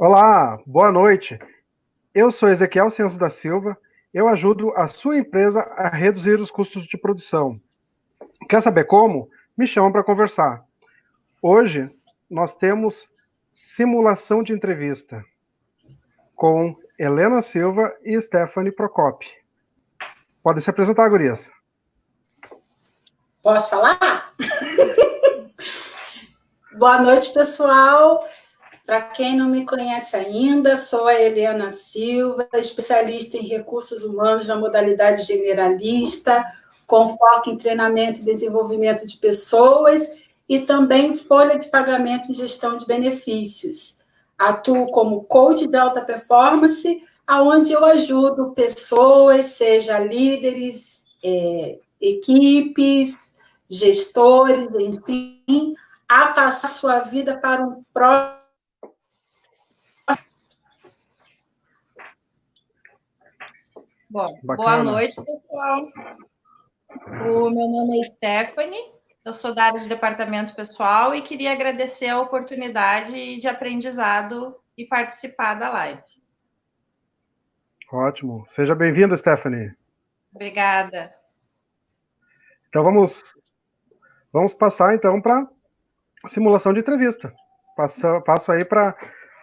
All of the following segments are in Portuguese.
Olá, boa noite. Eu sou Ezequiel Ciencio da Silva. Eu ajudo a sua empresa a reduzir os custos de produção. Quer saber como? Me chama para conversar. Hoje nós temos simulação de entrevista com Helena Silva e Stephanie Procopio. Podem se apresentar, gurias. Posso falar? Boa noite, pessoal. Para quem não me conhece ainda, sou a Helena Silva, especialista em recursos humanos na modalidade generalista, com foco em treinamento e desenvolvimento de pessoas e também folha de pagamento e gestão de benefícios. Atuo como coach de alta performance, onde eu ajudo pessoas, seja líderes, equipes, gestores, enfim, a passar sua vida para um próximo. Bom, boa noite, pessoal. O meu nome é Stephanie, eu sou da área de departamento pessoal e queria agradecer a oportunidade de aprendizado e participar da live. Ótimo. Seja bem-vinda, Stephanie. Obrigada. Então vamos passar então para a simulação de entrevista. Passo aí para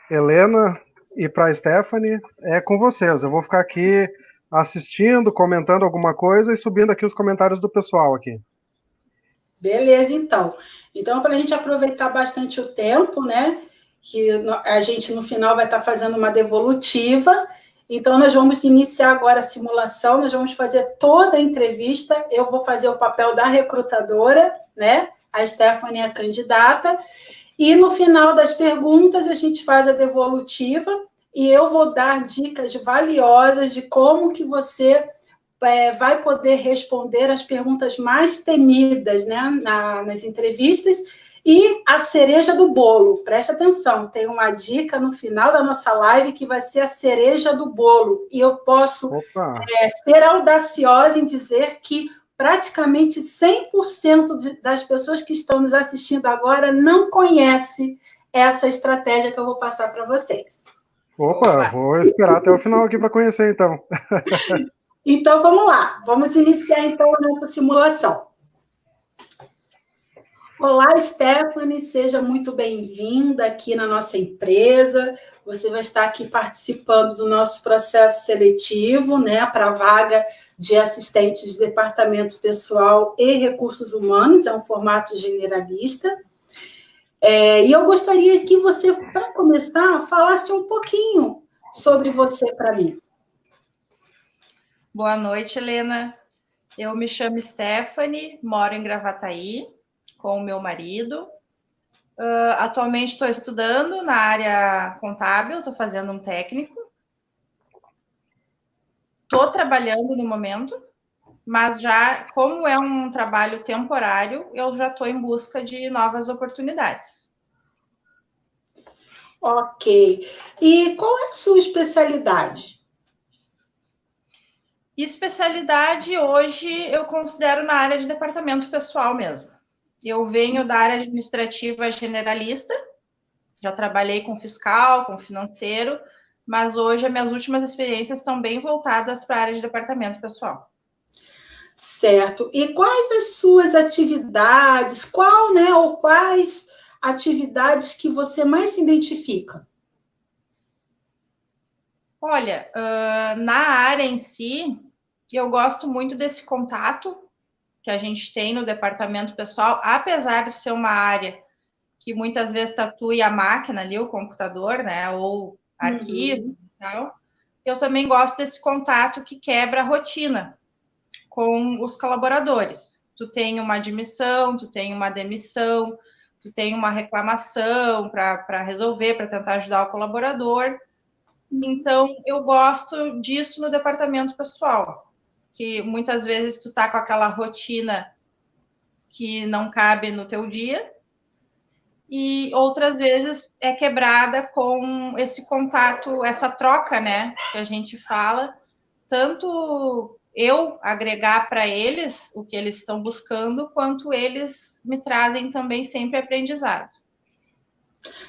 Helena e para Stephanie. É com vocês. Eu vou ficar aqui assistindo, comentando alguma coisa e subindo aqui os comentários do pessoal aqui. Beleza, então. Então, para a gente aproveitar bastante o tempo, né? Que a gente, no final, vai estar fazendo uma devolutiva. Então, nós vamos iniciar agora a simulação, nós vamos fazer toda a entrevista. Eu vou fazer o papel da recrutadora, né? A Stephanie é a candidata. E, no final das perguntas, a gente faz a devolutiva e eu vou dar dicas valiosas de como que você vai poder responder as perguntas mais temidas, né, nas entrevistas. E a cereja do bolo, presta atenção, tem uma dica no final da nossa live que vai ser a cereja do bolo. E eu posso ser audaciosa em dizer que praticamente 100% das pessoas que estão nos assistindo agora não conhecem essa estratégia que eu vou passar para vocês. Opa, vou esperar até o final aqui para conhecer, então. Então, vamos lá. Vamos iniciar, então, a nossa simulação. Olá, Stephanie, seja muito bem-vinda aqui na nossa empresa. Você vai estar aqui participando do nosso processo seletivo, né, para a vaga de assistente de departamento pessoal e recursos humanos, é um formato generalista. E eu gostaria que você, para começar, falasse um pouquinho sobre você para mim. Boa noite, Helena. Eu me chamo Stephanie, moro em Gravataí com o meu marido. Atualmente estou estudando na área contábil, estou fazendo um técnico. Estou trabalhando no momento, mas já, como é um trabalho temporário, eu já estou em busca de novas oportunidades. Ok. E qual é a sua especialidade? Especialidade, hoje, eu considero na área de departamento pessoal mesmo. Eu venho da área administrativa generalista, já trabalhei com fiscal, com financeiro, mas hoje as minhas últimas experiências estão bem voltadas para a área de departamento pessoal. Certo. E quais as suas atividades, quais atividades que você mais se identifica? Olha, na área em si, eu gosto muito desse contato que a gente tem no departamento pessoal, apesar de ser uma área que muitas vezes tatue a máquina ali, o computador, né, ou arquivos e tal. Eu também gosto desse contato que quebra a rotina com os colaboradores. Tu tem uma admissão, tu tem uma demissão, tu tem uma reclamação para resolver, para tentar ajudar o colaborador. Então, eu gosto disso no departamento pessoal, que muitas vezes tu tá com aquela rotina que não cabe no teu dia, e outras vezes é quebrada com esse contato, essa troca, né, que a gente fala, tanto eu agregar para eles o que eles estão buscando, quanto eles me trazem também sempre aprendizado.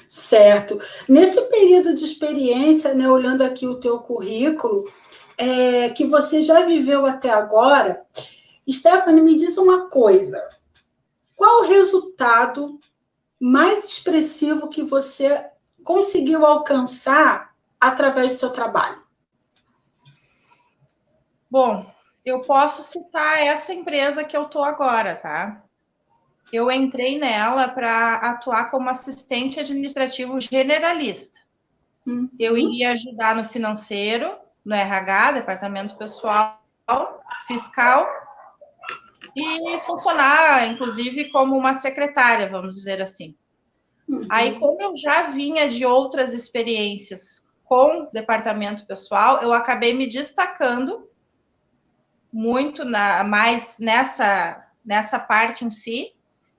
Certo. Nesse período de experiência, né, olhando aqui o teu currículo, que você já viveu até agora, Stephanie, me diz uma coisa. Qual o resultado mais expressivo que você conseguiu alcançar através do seu trabalho? Bom, eu posso citar essa empresa que eu estou agora, tá? Eu entrei nela para atuar como assistente administrativo generalista. Eu iria ajudar no financeiro, no RH, departamento pessoal, fiscal, e funcionar, inclusive, como uma secretária, vamos dizer assim. Aí, como eu já vinha de outras experiências com departamento pessoal, eu acabei me destacando muito mais nessa parte em si,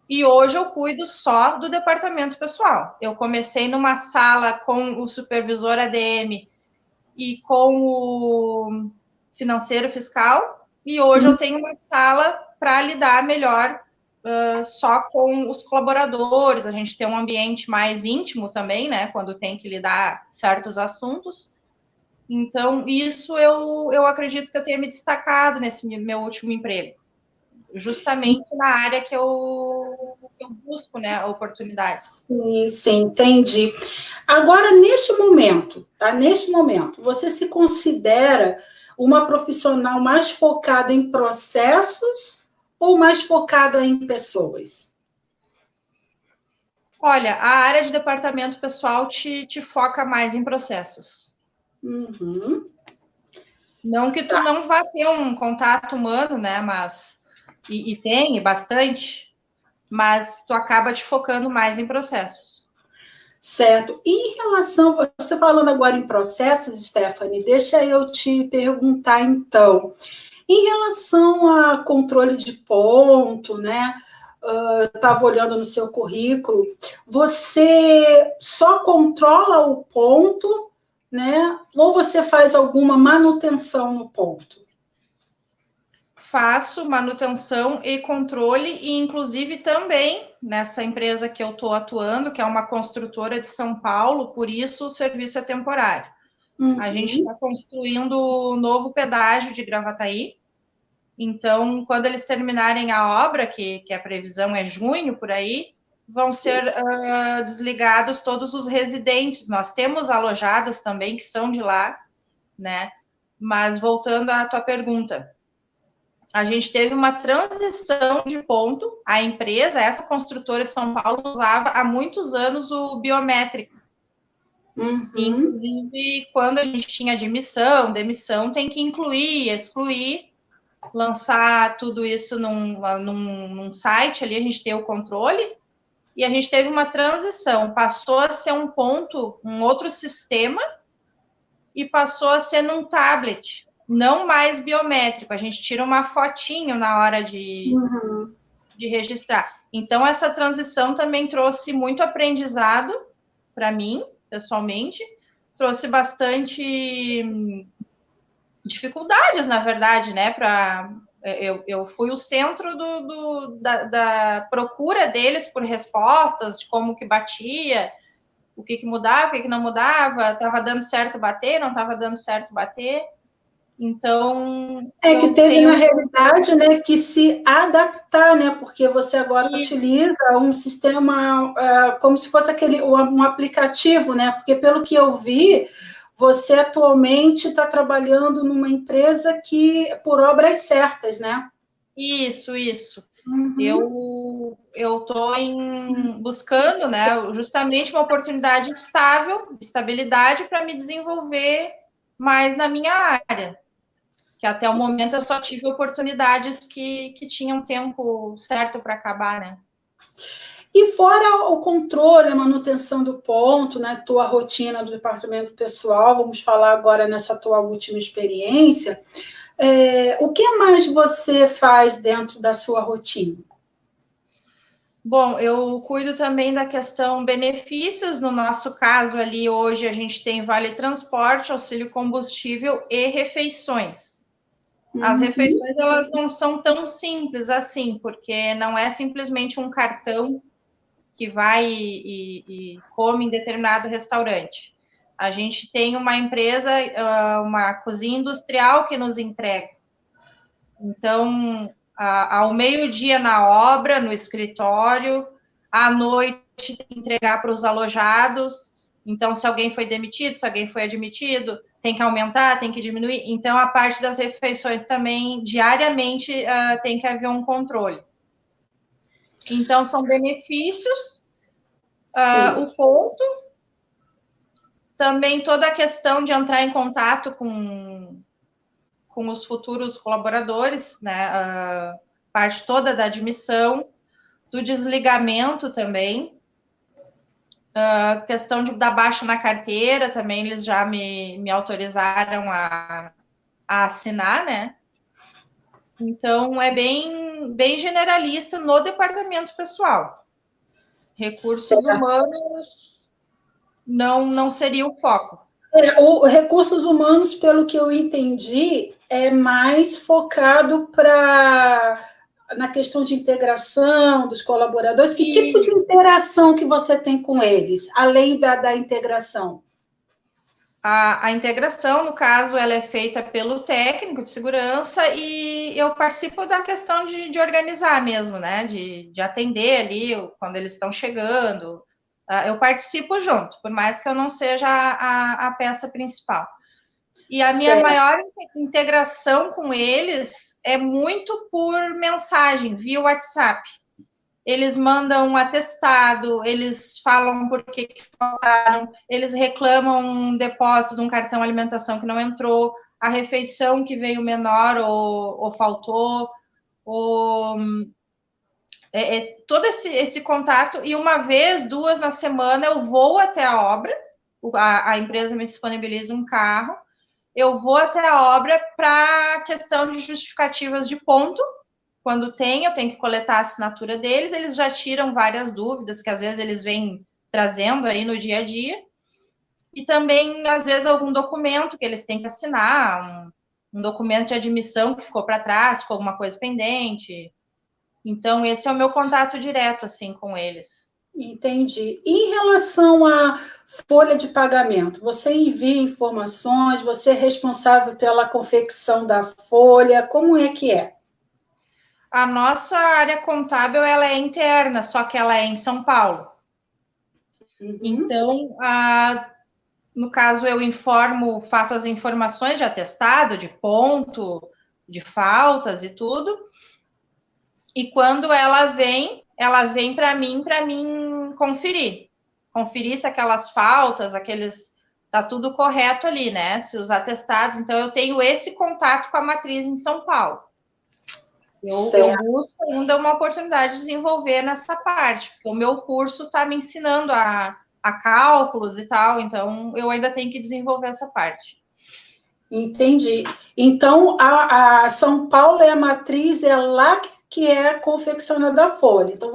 e hoje eu cuido só do departamento pessoal. Eu comecei numa sala com o supervisor ADM e com o financeiro fiscal, e hoje eu tenho uma sala para lidar melhor só com os colaboradores. A gente tem um ambiente mais íntimo também, né, quando tem que lidar certos assuntos. Então, isso eu acredito que eu tenha me destacado nesse meu último emprego, justamente na área que eu busco, né, oportunidades. Sim, entendi. Agora, neste momento, você se considera uma profissional mais focada em processos ou mais focada em pessoas? Olha, a área de departamento pessoal te foca mais em processos. Não que tu não vá ter um contato humano, né? Mas e tem bastante, mas tu acaba te focando mais em processos. Certo. E em relação, você falando agora em processos, Stephanie, deixa eu te perguntar então. Em relação a controle de ponto, né? Estava olhando no seu currículo, você só controla o ponto, né? Ou você faz alguma manutenção no ponto? Faço manutenção e controle, e inclusive também nessa empresa que eu estou atuando, que é uma construtora de São Paulo, por isso o serviço é temporário. A gente está construindo o novo pedágio de Gravataí. Então, quando eles terminarem a obra, que a previsão é junho, por aí, vão ser desligados todos os residentes. Nós temos alojadas também que são de lá, né? Mas, voltando à tua pergunta, a gente teve uma transição de ponto. A empresa, essa construtora de São Paulo, usava há muitos anos o biométrico. Inclusive, quando a gente tinha admissão, demissão, tem que incluir, excluir, lançar tudo isso num site, ali a gente tem o controle, e a gente teve uma transição, passou a ser um ponto, um outro sistema, e passou a ser num tablet, não mais biométrico, a gente tira uma fotinho na hora de registrar. Então, essa transição também trouxe muito aprendizado para mim, pessoalmente, trouxe bastante dificuldades, na verdade, né? Eu fui o centro da procura deles por respostas, de como que batia, o que mudava, o que não mudava, estava dando certo bater, não estava dando certo bater. Então... que teve, na realidade, né, que se adaptar, né? Porque você agora utiliza um sistema como se fosse um aplicativo, né? Porque, pelo que eu vi, você atualmente está trabalhando numa empresa por obras certas, né? Isso. Eu estou buscando, né, justamente uma oportunidade estável, estabilidade para me desenvolver mais na minha área. Que até o momento eu só tive oportunidades que tinham tempo certo para acabar, né? E fora o controle, a manutenção do ponto, né, tua rotina do departamento pessoal, vamos falar agora nessa tua última experiência, o que mais você faz dentro da sua rotina? Bom, eu cuido também da questão benefícios. No nosso caso ali, hoje, a gente tem vale transporte, auxílio combustível e refeições. As refeições, elas não são tão simples assim, porque não é simplesmente um cartão que vai e come em determinado restaurante. A gente tem uma empresa, uma cozinha industrial que nos entrega. Então, ao meio-dia na obra, no escritório, à noite tem que entregar para os alojados. Então, se alguém foi demitido, se alguém foi admitido, tem que aumentar, tem que diminuir. Então, a parte das refeições também, diariamente, tem que haver um controle. Então, são benefícios. O ponto, também toda a questão de entrar em contato com os futuros colaboradores, né? Parte toda da admissão, do desligamento também. Questão da baixa na carteira, também eles já me autorizaram a assinar, né? Então, é bem generalista no departamento pessoal. Recursos humanos não seria o foco. O recursos humanos, pelo que eu entendi, é mais focado na questão de integração dos colaboradores. Que tipo de interação que você tem com eles, além da integração? A integração, no caso, ela é feita pelo técnico de segurança e eu participo da questão de organizar mesmo, né? De atender ali quando eles estão chegando. Eu participo junto, por mais que eu não seja a peça principal. E a minha maior integração com eles é muito por mensagem, via WhatsApp. Eles mandam um atestado, eles falam por que faltaram, eles reclamam um depósito de um cartão alimentação que não entrou, a refeição que veio menor ou faltou, todo esse contato. E uma vez, 2 na semana, eu vou até a obra, a empresa me disponibiliza um carro, eu vou até a obra para questão de justificativas de ponto. Quando eu tenho que coletar a assinatura deles, eles já tiram várias dúvidas que às vezes eles vêm trazendo aí no dia a dia. E também, às vezes, algum documento que eles têm que assinar, um documento de admissão que ficou para trás, ficou alguma coisa pendente. Então, esse é o meu contato direto, assim, com eles. Entendi. Em relação à folha de pagamento, você envia informações, você é responsável pela confecção da folha, como é que é? A nossa área contábil, ela é interna, só que ela é em São Paulo. Então, no caso, eu faço as informações de atestado, de ponto, de faltas e tudo. E quando ela vem para mim conferir se aquelas faltas, tá tudo correto ali, né? Se os atestados. Então, eu tenho esse contato com a matriz em São Paulo. Eu busco ainda uma oportunidade de desenvolver nessa parte, porque o meu curso está me ensinando a cálculos e tal, então eu ainda tenho que desenvolver essa parte. Entendi. Então, a São Paulo é a matriz, é lá que é confeccionada a folha. Então,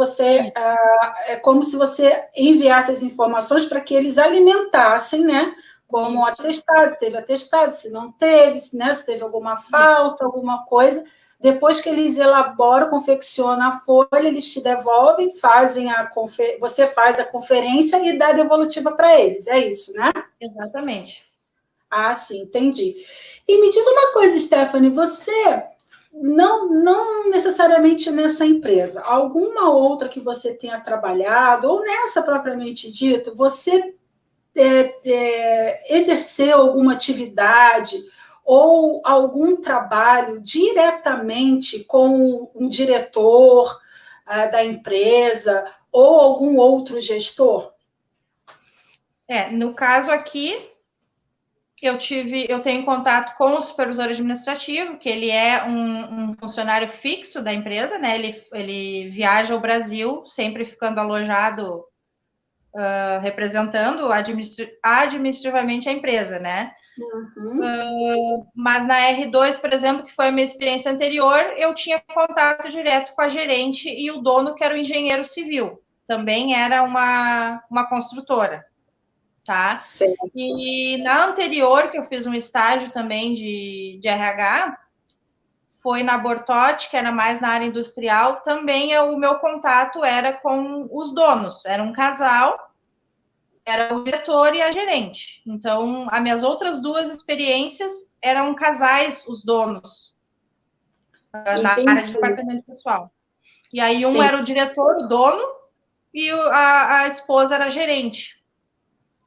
é como se você enviasse as informações para que eles alimentassem, né? Como atestado, se teve atestado, se não teve, né? Se teve alguma falta, alguma coisa. Depois que eles elaboram, confeccionam a folha, eles te devolvem, você faz a conferência e dá a devolutiva para eles. É isso, né? Exatamente. Ah, sim, entendi. E me diz uma coisa, Stephanie, você, não necessariamente nessa empresa, alguma outra que você tenha trabalhado, ou nessa propriamente dito, você exerceu alguma atividade ou algum trabalho diretamente com um diretor da empresa ou algum outro gestor? No caso aqui, eu tenho contato com o supervisor administrativo, que ele é um funcionário fixo da empresa, né? Ele viaja ao Brasil, sempre ficando alojado, representando administrativamente a empresa, né? Mas na R2, por exemplo, que foi a minha experiência anterior, eu tinha contato direto com a gerente e o dono, que era o engenheiro civil. Também era uma construtora, tá? Certo. E na anterior, que eu fiz um estágio também de RH, foi na Bortotti, que era mais na área industrial, também o meu contato era com os donos, era um casal, era o diretor e a gerente. Então, as minhas outras duas experiências eram casais, os donos, na área de departamento pessoal. E aí um era o diretor, o dono, e a esposa era a gerente.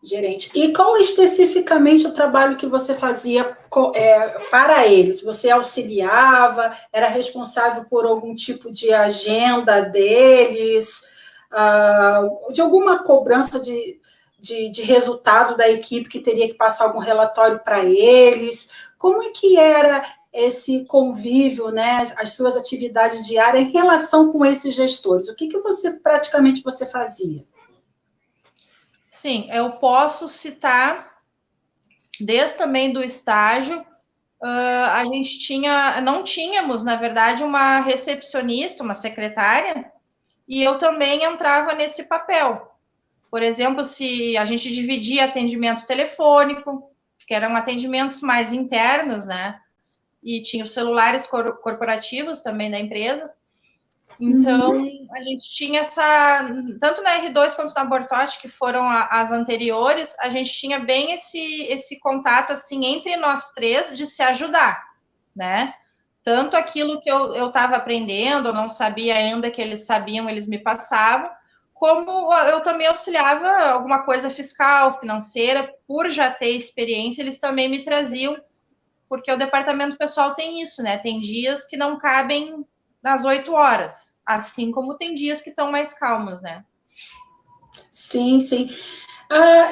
Gerente. E qual especificamente o trabalho que você fazia para eles? Você auxiliava, era responsável por algum tipo de agenda deles, de alguma cobrança de resultado da equipe que teria que passar algum relatório para eles? Como é que era esse convívio, né, as suas atividades diárias em relação com esses gestores? O que você praticamente você fazia? Sim, eu posso citar, desde também do estágio, a gente não tínhamos, na verdade, uma recepcionista, uma secretária, e eu também entrava nesse papel. Por exemplo, se a gente dividia atendimento telefônico, que eram atendimentos mais internos, né? E tinha os celulares corporativos também da empresa. Então, a gente tinha tanto na R2 quanto na Bortotti, que foram as anteriores, a gente tinha bem esse contato, assim, entre nós três, de se ajudar, né? Tanto aquilo que eu estava aprendendo, eu não sabia ainda que eles sabiam, eles me passavam, como eu também auxiliava alguma coisa fiscal, financeira, por já ter experiência, eles também me traziam, porque o departamento pessoal tem isso, né? Tem dias que não cabem nas 8 horas, assim como tem dias que estão mais calmos, né? Sim, sim.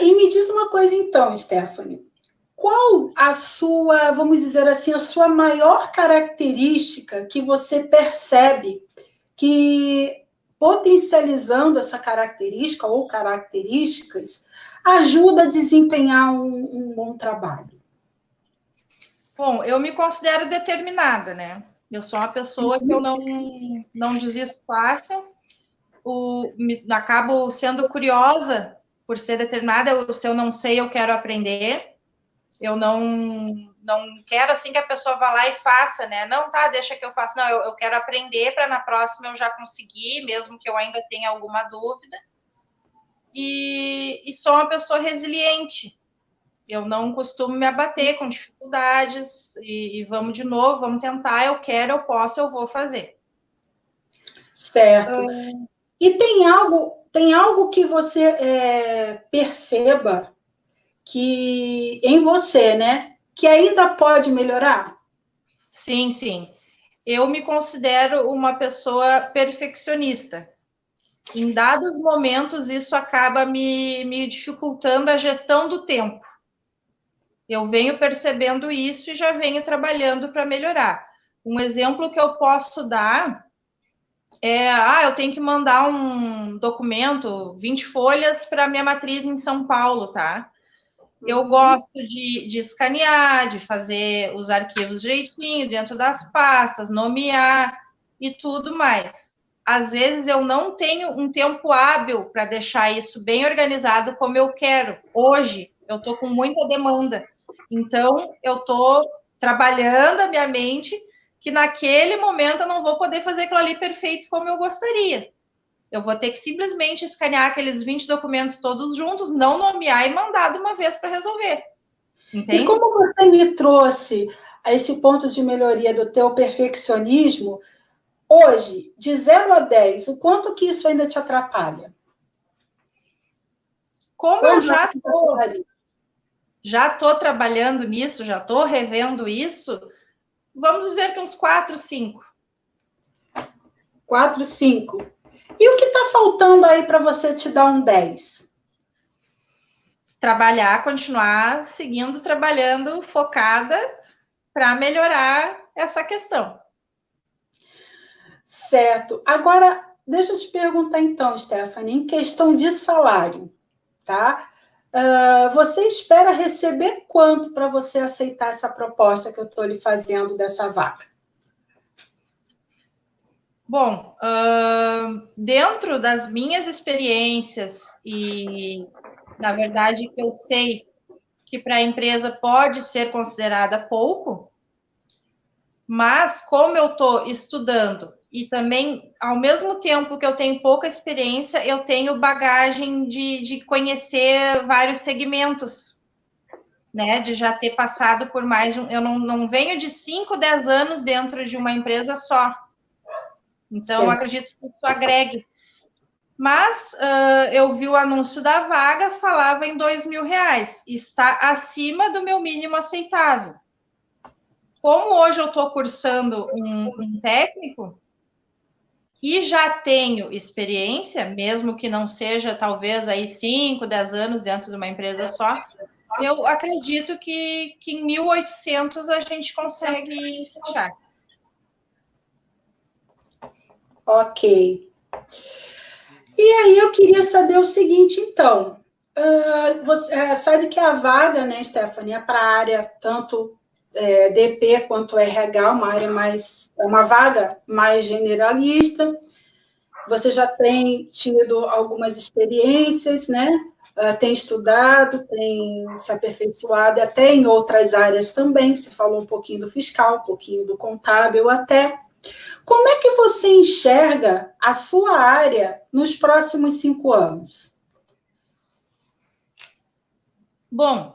E me diz uma coisa então, Stephanie. Qual a sua, vamos dizer assim, a sua maior característica que você percebe que, potencializando essa característica ou características, ajuda a desempenhar um bom trabalho? Bom, eu me considero determinada, né? Eu sou uma pessoa que eu não desisto fácil, acabo sendo curiosa por ser determinada. Se eu não sei, eu quero aprender. Eu não quero assim que a pessoa vá lá e faça, né? Não, tá, deixa que eu faça. Não, eu quero aprender para na próxima eu já conseguir, mesmo que eu ainda tenha alguma dúvida. E sou uma pessoa resiliente. Eu não costumo me abater com dificuldades e vamos de novo, vamos tentar, eu quero, eu posso, eu vou fazer. Certo. E tem algo que você perceba que em você, né, que ainda pode melhorar? Sim, sim. Eu me considero uma pessoa perfeccionista. Em dados momentos, isso acaba me dificultando a gestão do tempo. Eu venho percebendo isso e já venho trabalhando para melhorar. Um exemplo que eu posso dar eu tenho que mandar um documento, 20 folhas, para minha matriz em São Paulo, tá? Eu gosto de escanear, de fazer os arquivos direitinho, dentro das pastas, nomear e tudo mais. Às vezes eu não tenho um tempo hábil para deixar isso bem organizado como eu quero. Hoje eu estou com muita demanda. Então, eu estou trabalhando a minha mente que naquele momento eu não vou poder fazer aquilo ali perfeito como eu gostaria. Eu vou ter que simplesmente escanear aqueles 20 documentos todos juntos, não nomear e mandar de uma vez para resolver. Entende? E como você me trouxe a esse ponto de melhoria do teu perfeccionismo, hoje, de 0 a 10, o quanto que isso ainda te atrapalha? Como eu já estou trabalhando nisso, já estou revendo isso, vamos dizer que uns 4, 5. 4, 5. E o que está faltando aí para você te dar um 10? Trabalhar, continuar seguindo trabalhando, focada para melhorar essa questão. Certo. Agora, deixa eu te perguntar então, Stephanie, em questão de salário, tá? Você espera receber quanto para você aceitar essa proposta que eu estou lhe fazendo dessa vaga? Bom, dentro das minhas experiências e, na verdade, que eu sei que para a empresa pode ser considerada pouco, Mas, como eu estou estudando e também, ao mesmo tempo que eu tenho pouca experiência, eu tenho bagagem de conhecer vários segmentos, né? De já ter passado por mais de um... Eu não venho de 5, 10 anos dentro de uma empresa só. Então, eu acredito que isso agregue. Mas eu vi o anúncio da vaga, falava em R$ 2.000. Está acima do meu mínimo aceitável. Como hoje eu estou cursando um técnico e já tenho experiência, mesmo que não seja talvez aí 5, 10 anos dentro de uma empresa só, eu acredito que em 1.800 a gente consegue fechar. Ok. E aí eu queria saber o seguinte, então, você sabe que a vaga, né, Stephanie, é para a área tanto DP quanto RH, uma vaga mais generalista. Você já tem tido algumas experiências, né? Tem estudado, tem se aperfeiçoado, até em outras áreas também. Você falou um pouquinho do fiscal, um pouquinho do contábil até. Como é que você enxerga a sua área nos próximos 5 anos? Bom,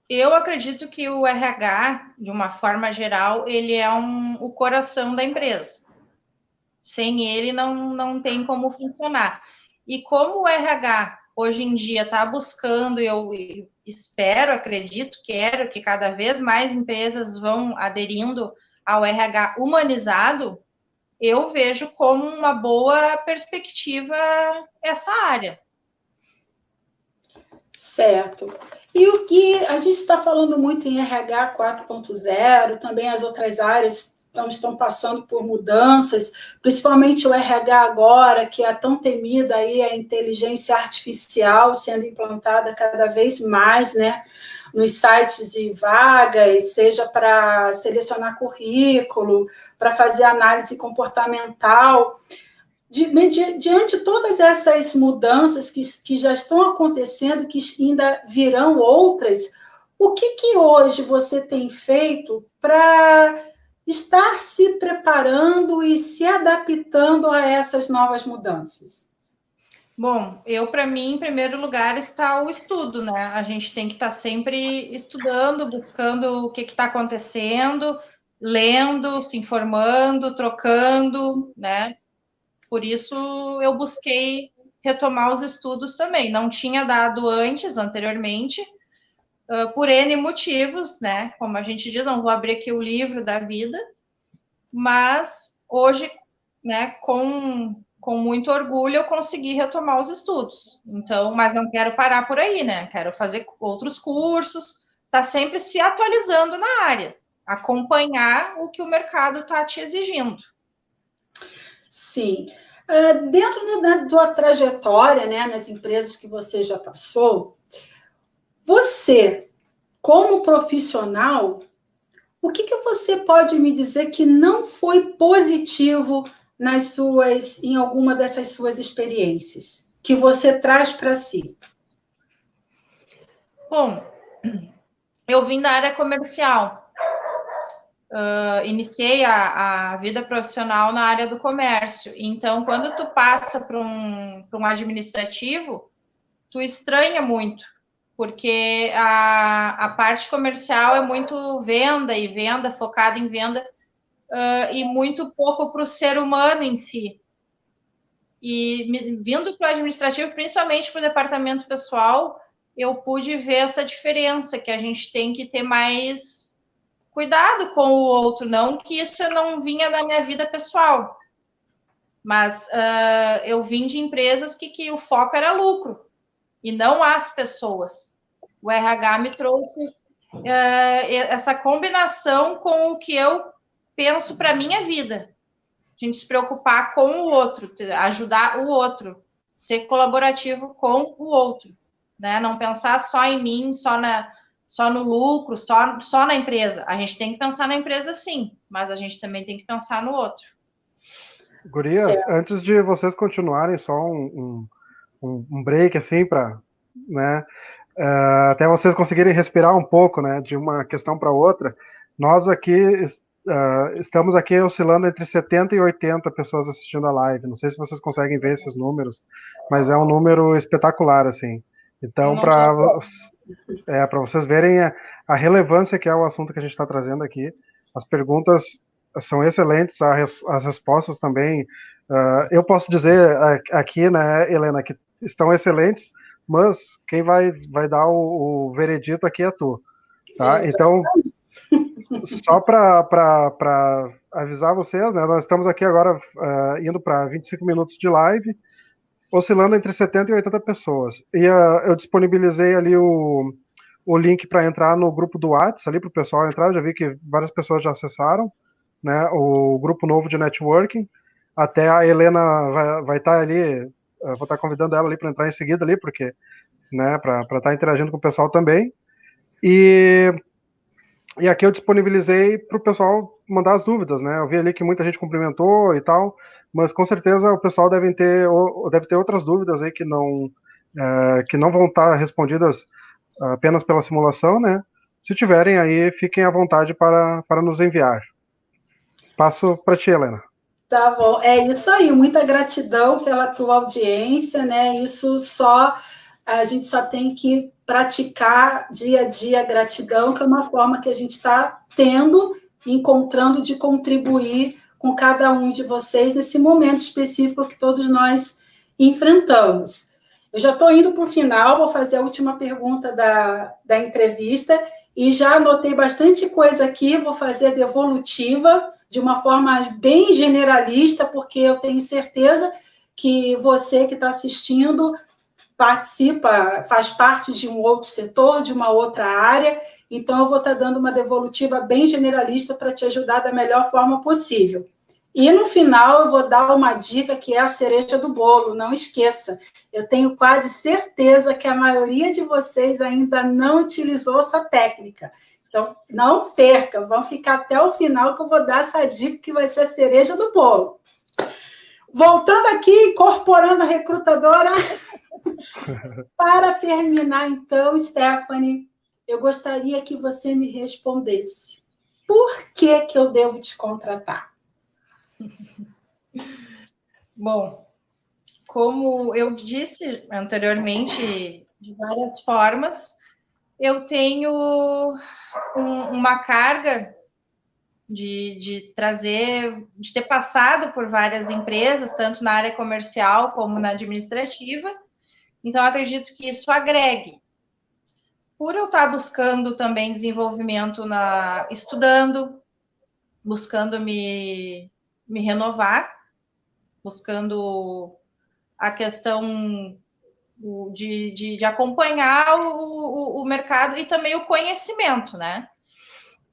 eu acredito que o RH, de uma forma geral, ele é o coração da empresa. Sem ele, não tem como funcionar. E como o RH, hoje em dia, está buscando, eu espero, acredito, quero que cada vez mais empresas vão aderindo ao RH humanizado, eu vejo como uma boa perspectiva essa área. Certo. E o que a gente está falando muito em RH 4.0, também as outras áreas estão passando por mudanças, principalmente o RH agora, que é tão temida aí a inteligência artificial sendo implantada cada vez mais, né, nos sites de vagas, seja para selecionar currículo, para fazer análise comportamental. Diante de todas essas mudanças que já estão acontecendo, que ainda virão outras, o que hoje você tem feito para estar se preparando e se adaptando a essas novas mudanças? Bom, para mim, em primeiro lugar, está o estudo, né? A gente tem que estar sempre estudando, buscando o que está acontecendo, lendo, se informando, trocando, né? Por isso, eu busquei retomar os estudos também. Não tinha dado anteriormente, por N motivos, né? Como a gente diz, não vou abrir aqui o livro da vida, mas hoje, né, com muito orgulho, eu consegui retomar os estudos. Então, mas não quero parar por aí, né? Quero fazer outros cursos, tá sempre se atualizando na área, acompanhar o que o mercado está te exigindo. Sim. Dentro da tua trajetória, né, nas empresas que você já passou, você, como profissional, o que você pode me dizer que não foi positivo em alguma dessas suas experiências, que você traz para si? Bom, eu vim da área comercial. Iniciei a vida profissional na área do comércio. Então, quando tu passa para um administrativo, tu estranha muito, porque a parte comercial é muito venda e venda, focada em venda, e muito pouco para o ser humano em si. E vindo para o administrativo, principalmente para o departamento pessoal, eu pude ver essa diferença, que a gente tem que ter mais cuidado com o outro, não que isso não vinha da minha vida pessoal, mas eu vim de empresas que o foco era lucro, e não as pessoas. O RH me trouxe essa combinação com o que eu penso para a minha vida. A gente se preocupar com o outro, ajudar o outro, ser colaborativo com o outro, né? Não pensar só em mim, só no lucro, só na empresa. A gente tem que pensar na empresa, sim, mas a gente também tem que pensar no outro. Gurias, antes de vocês continuarem, só um break, assim, para, né, até vocês conseguirem respirar um pouco, né, de uma questão para outra. Nós aqui estamos aqui oscilando entre 70 e 80 pessoas assistindo a live. Não sei se vocês conseguem ver esses números, mas é um número espetacular, assim. Então, para vocês verem a relevância que é o assunto que a gente está trazendo aqui, as perguntas são excelentes, as respostas também. Eu posso dizer aqui, né, Helena, que estão excelentes, mas quem vai dar o veredito aqui é tu. Tá? Então, só para avisar vocês, né, nós estamos aqui agora indo para 25 minutos de live, oscilando entre 70 e 80 pessoas. E eu disponibilizei ali o link para entrar no grupo do WhatsApp, ali para o pessoal entrar. Eu já vi que várias pessoas já acessaram, né, o grupo novo de networking. Até a Helena vai estar ali, vou estar convidando ela ali para entrar em seguida ali, porque, né, para estar interagindo com o pessoal também. E aqui eu disponibilizei para o pessoal mandar as dúvidas, né? Eu vi ali que muita gente cumprimentou e tal, mas com certeza o pessoal deve ter outras dúvidas aí que não vão estar respondidas apenas pela simulação, né? Se tiverem aí, fiquem à vontade para nos enviar. Passo para ti, Helena. Tá bom, é isso aí, muita gratidão pela tua audiência, né? A gente só tem que praticar dia a dia a gratidão, que é uma forma que a gente está tendo, encontrando de contribuir com cada um de vocês nesse momento específico que todos nós enfrentamos. Eu já estou indo para o final, vou fazer a última pergunta da entrevista, e já anotei bastante coisa aqui, vou fazer a devolutiva, de uma forma bem generalista, porque eu tenho certeza que você que está assistindo participa, faz parte de um outro setor, de uma outra área, então eu vou estar dando uma devolutiva bem generalista para te ajudar da melhor forma possível. E no final eu vou dar uma dica que é a cereja do bolo, não esqueça. Eu tenho quase certeza que a maioria de vocês ainda não utilizou essa técnica. Então, não perca, vão ficar até o final que eu vou dar essa dica que vai ser a cereja do bolo. Voltando aqui, incorporando a recrutadora, para terminar, então, Stephanie, eu gostaria que você me respondesse. Por que eu devo te contratar? Bom, como eu disse anteriormente, de várias formas, eu tenho uma carga de ter passado por várias empresas, tanto na área comercial como na administrativa, então eu acredito que isso agregue. Por eu estar buscando também desenvolvimento estudando, buscando me renovar, buscando a questão de acompanhar o mercado e também o conhecimento, né?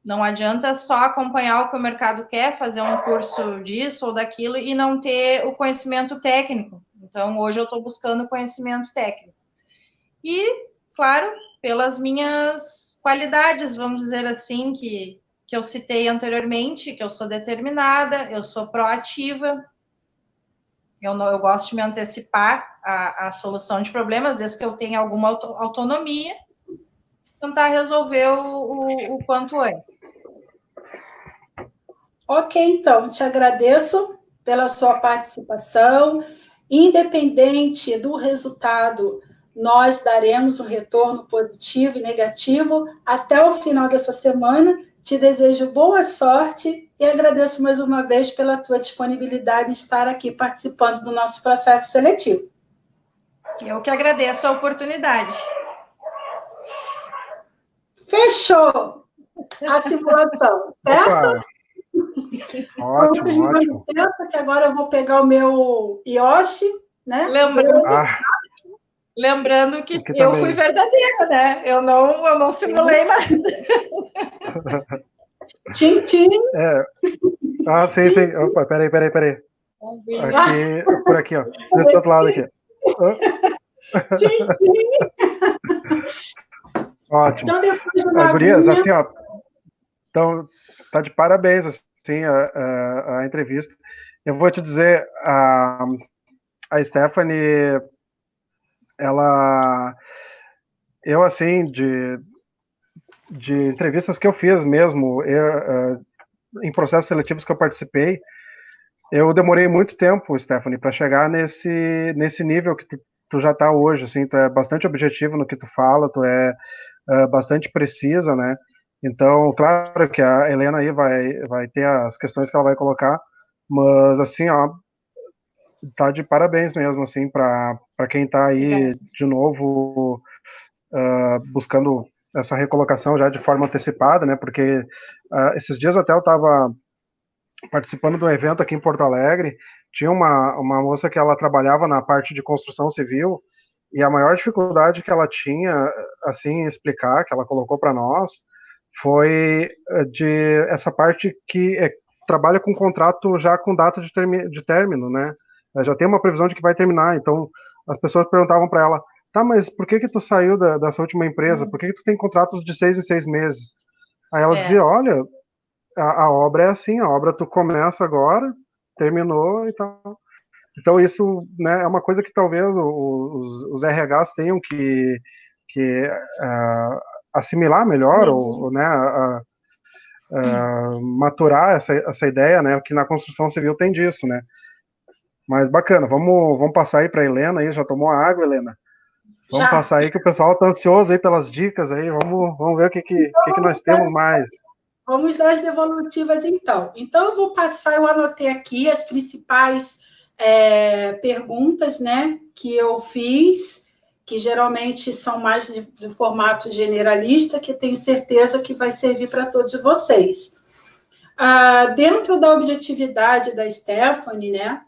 Não adianta só acompanhar o que o mercado quer, fazer um curso disso ou daquilo e não ter o conhecimento técnico. Então, hoje eu estou buscando conhecimento técnico. E, claro, pelas minhas qualidades, vamos dizer assim, que eu citei anteriormente, que eu sou determinada, eu sou proativa, eu gosto de me antecipar à solução de problemas, desde que eu tenha alguma autonomia, tentar resolver o quanto antes. Ok, então, te agradeço pela sua participação. Independente do resultado, nós daremos um retorno positivo e negativo até o final dessa semana. Te desejo boa sorte e agradeço mais uma vez pela tua disponibilidade em estar aqui participando do nosso processo seletivo. Eu que agradeço a oportunidade. Fechou a simulação, certo? Opa. Ótimo, ótimo. Licença, que agora eu vou pegar o meu Yoshi, né? Lembrando que eu fui verdadeira, né? Eu não simulei nada. Tchim, tchim. Sim, sim. Opa, peraí. Aqui, por aqui, ó. Desse outro lado aqui. Tchim, tchim. Ótimo. Então, gurias, assim, ó. Então, tá de parabéns, assim, a entrevista. Eu vou te dizer, a Stephanie, eu, assim, de entrevistas que eu fiz mesmo, em processos seletivos que eu participei, eu demorei muito tempo, Stephanie, para chegar nesse nível que tu já está hoje, assim, tu é bastante objetivo no que tu fala, tu é bastante precisa, né? Então, claro que a Helena aí vai ter as questões que ela vai colocar, mas, assim, ó, tá de parabéns mesmo, assim, para quem tá aí, Obrigada. de novo, buscando essa recolocação já de forma antecipada, né? Porque esses dias até eu estava participando de um evento aqui em Porto Alegre, tinha uma moça que ela trabalhava na parte de construção civil, e a maior dificuldade que ela tinha, assim, em explicar, que ela colocou para nós, foi de essa parte que trabalha com contrato já com data de término, né? Já tem uma previsão de que vai terminar, então as pessoas perguntavam para ela, tá, mas por que tu saiu dessa última empresa? Por que tu tem contratos de 6 em 6 meses? Aí ela dizia, olha, a obra é assim, a obra tu começa agora, terminou e tal. Então isso, né, é uma coisa que talvez os RHs tenham que assimilar melhor, ou né, maturar essa ideia, né, que na construção civil tem disso, né. Mas bacana, vamos passar aí para a Helena, aí, já tomou a água, Helena? Vamos passar aí que o pessoal está ansioso aí pelas dicas aí, vamos ver o que nós temos mais. Vamos dar as devolutivas, então. Então, eu vou passar, eu anotei aqui as principais perguntas, né, que eu fiz, que geralmente são mais de formato generalista, que tenho certeza que vai servir para todos vocês. Dentro da objetividade da Stephanie, né,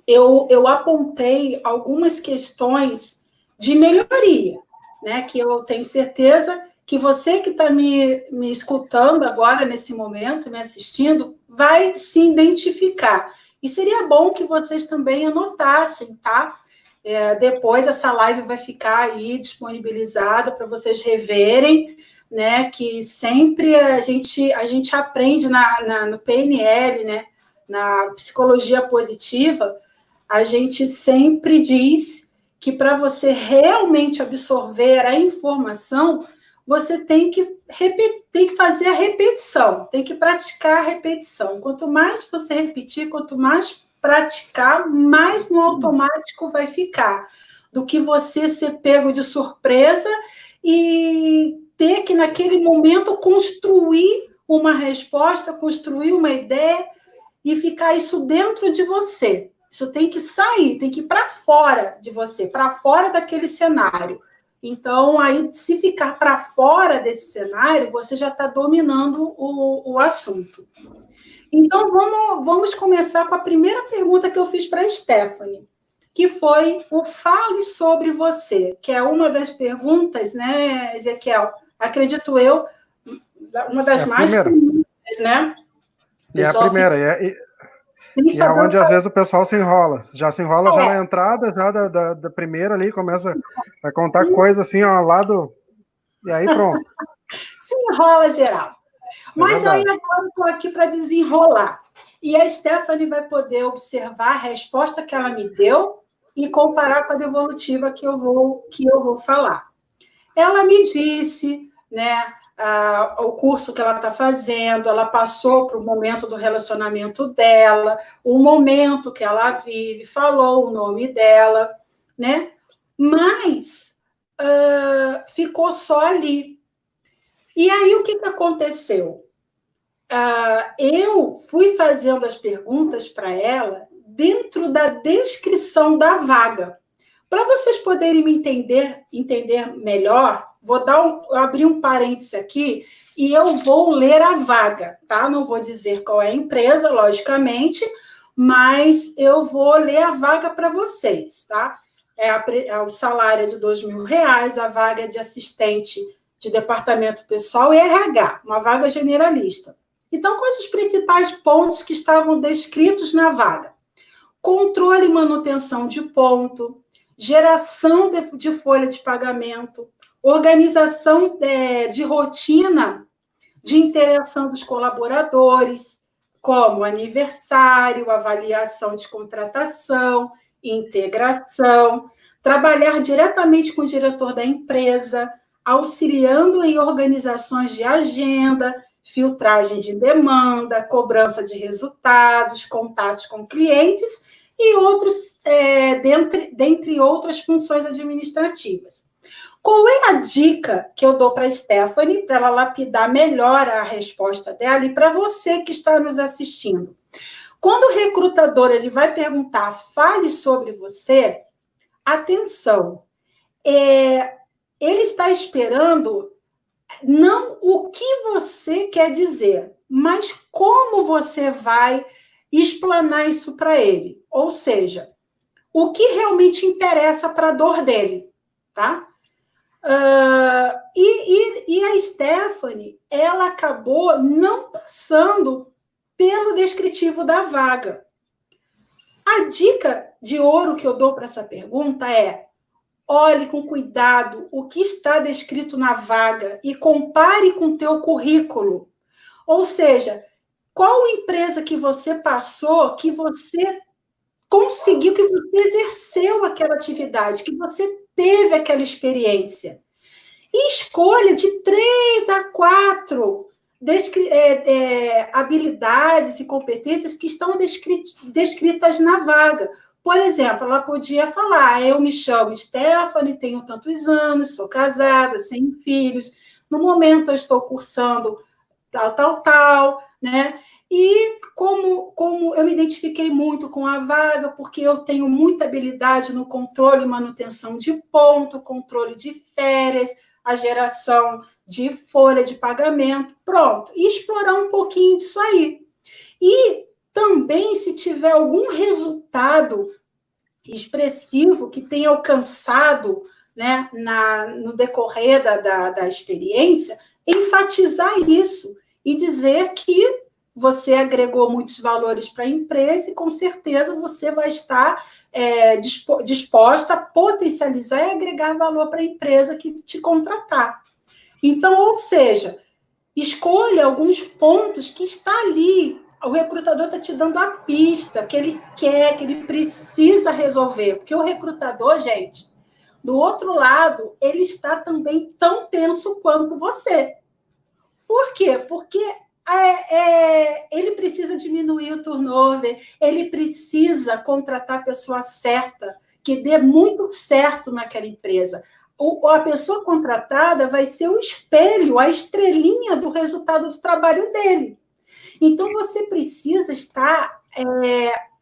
eu apontei algumas questões de melhoria, né, que eu tenho certeza que você que está me escutando agora, nesse momento, me assistindo, vai se identificar. E seria bom que vocês também anotassem, tá? Depois essa live vai ficar aí disponibilizada para vocês reverem, né? Que sempre a gente aprende no PNL, né? Na psicologia positiva, a gente sempre diz que para você realmente absorver a informação, você tem que fazer a repetição, tem que praticar a repetição. Quanto mais você repetir, quanto mais praticar, mais no automático vai ficar, do que você ser pego de surpresa e ter que, naquele momento, construir uma resposta, construir uma ideia e ficar isso dentro de você. Isso tem que sair, tem que ir para fora de você, para fora daquele cenário. Então, aí, se ficar para fora desse cenário, você já está dominando o assunto. Então, vamos começar com a primeira pergunta que eu fiz para a Stephanie, que foi o fale sobre você, que é uma das perguntas, né, Ezequiel? Acredito eu, uma das mais comuns, né? E é a primeira, e é onde às vezes o pessoal se enrola. Já se enrola já na entrada, já da primeira ali, começa a contar coisa assim, ó, lá do... E aí pronto. Se enrola geral. Mas aí agora eu estou aqui para desenrolar. E a Stephanie vai poder observar a resposta que ela me deu e comparar com a devolutiva que eu vou falar. Ela me disse, né, o curso que ela está fazendo, ela passou para o momento do relacionamento dela, o momento que ela vive, falou o nome dela, né? Mas ficou só ali. E aí, o que aconteceu? Eu fui fazendo as perguntas para ela dentro da descrição da vaga. Para vocês poderem me entender melhor, vou abrir um parêntese aqui e eu vou ler a vaga, tá? Não vou dizer qual é a empresa, logicamente, mas eu vou ler a vaga para vocês, tá? O salário é de R$2.000, a vaga é de assistente de departamento pessoal e RH, uma vaga generalista. Então, quais os principais pontos que estavam descritos na vaga? Controle e manutenção de ponto, geração de folha de pagamento, organização de rotina de interação dos colaboradores, como aniversário, avaliação de contratação, integração, trabalhar diretamente com o diretor da empresa, auxiliando em organizações de agenda, filtragem de demanda, cobrança de resultados, contatos com clientes e outros, dentre outras funções administrativas. Qual é a dica que eu dou para a Stephanie, para ela lapidar melhor a resposta dela e para você que está nos assistindo? Quando o recrutador ele vai perguntar, fale sobre você, atenção, ele está esperando não o que você quer dizer, mas como você vai explanar isso para ele. Ou seja, o que realmente interessa para a dor dele, tá? E a Stephanie, ela acabou não passando pelo descritivo da vaga. A dica de ouro que eu dou para essa pergunta é: olhe com cuidado o que está descrito na vaga e compare com o teu currículo. Ou seja, qual empresa que você passou, que você conseguiu, que você exerceu aquela atividade, que você teve aquela experiência. E escolha de 3 a 4 habilidades e competências que estão descritas na vaga. Por exemplo, ela podia falar: eu me chamo Stephanie, tenho tantos anos, sou casada, sem filhos, no momento eu estou cursando tal, né? E como eu me identifiquei muito com a vaga, porque eu tenho muita habilidade no controle e manutenção de ponto, controle de férias, a geração de folha de pagamento, pronto. E explorar um pouquinho disso aí. E também, se tiver algum resultado expressivo que tenha alcançado, né, no decorrer da experiência, enfatizar isso e dizer que você agregou muitos valores para a empresa e, com certeza, você vai estar disposta a potencializar e agregar valor para a empresa que te contratar. Então, ou seja, escolha alguns pontos que está ali. O recrutador está te dando a pista que ele quer, que ele precisa resolver. Porque o recrutador, gente, do outro lado, ele está também tão tenso quanto você. Por quê? Porque ele precisa diminuir o turnover, ele precisa contratar a pessoa certa, que dê muito certo naquela empresa. A pessoa contratada vai ser o espelho, a estrelinha do resultado do trabalho dele. Então, você precisa estar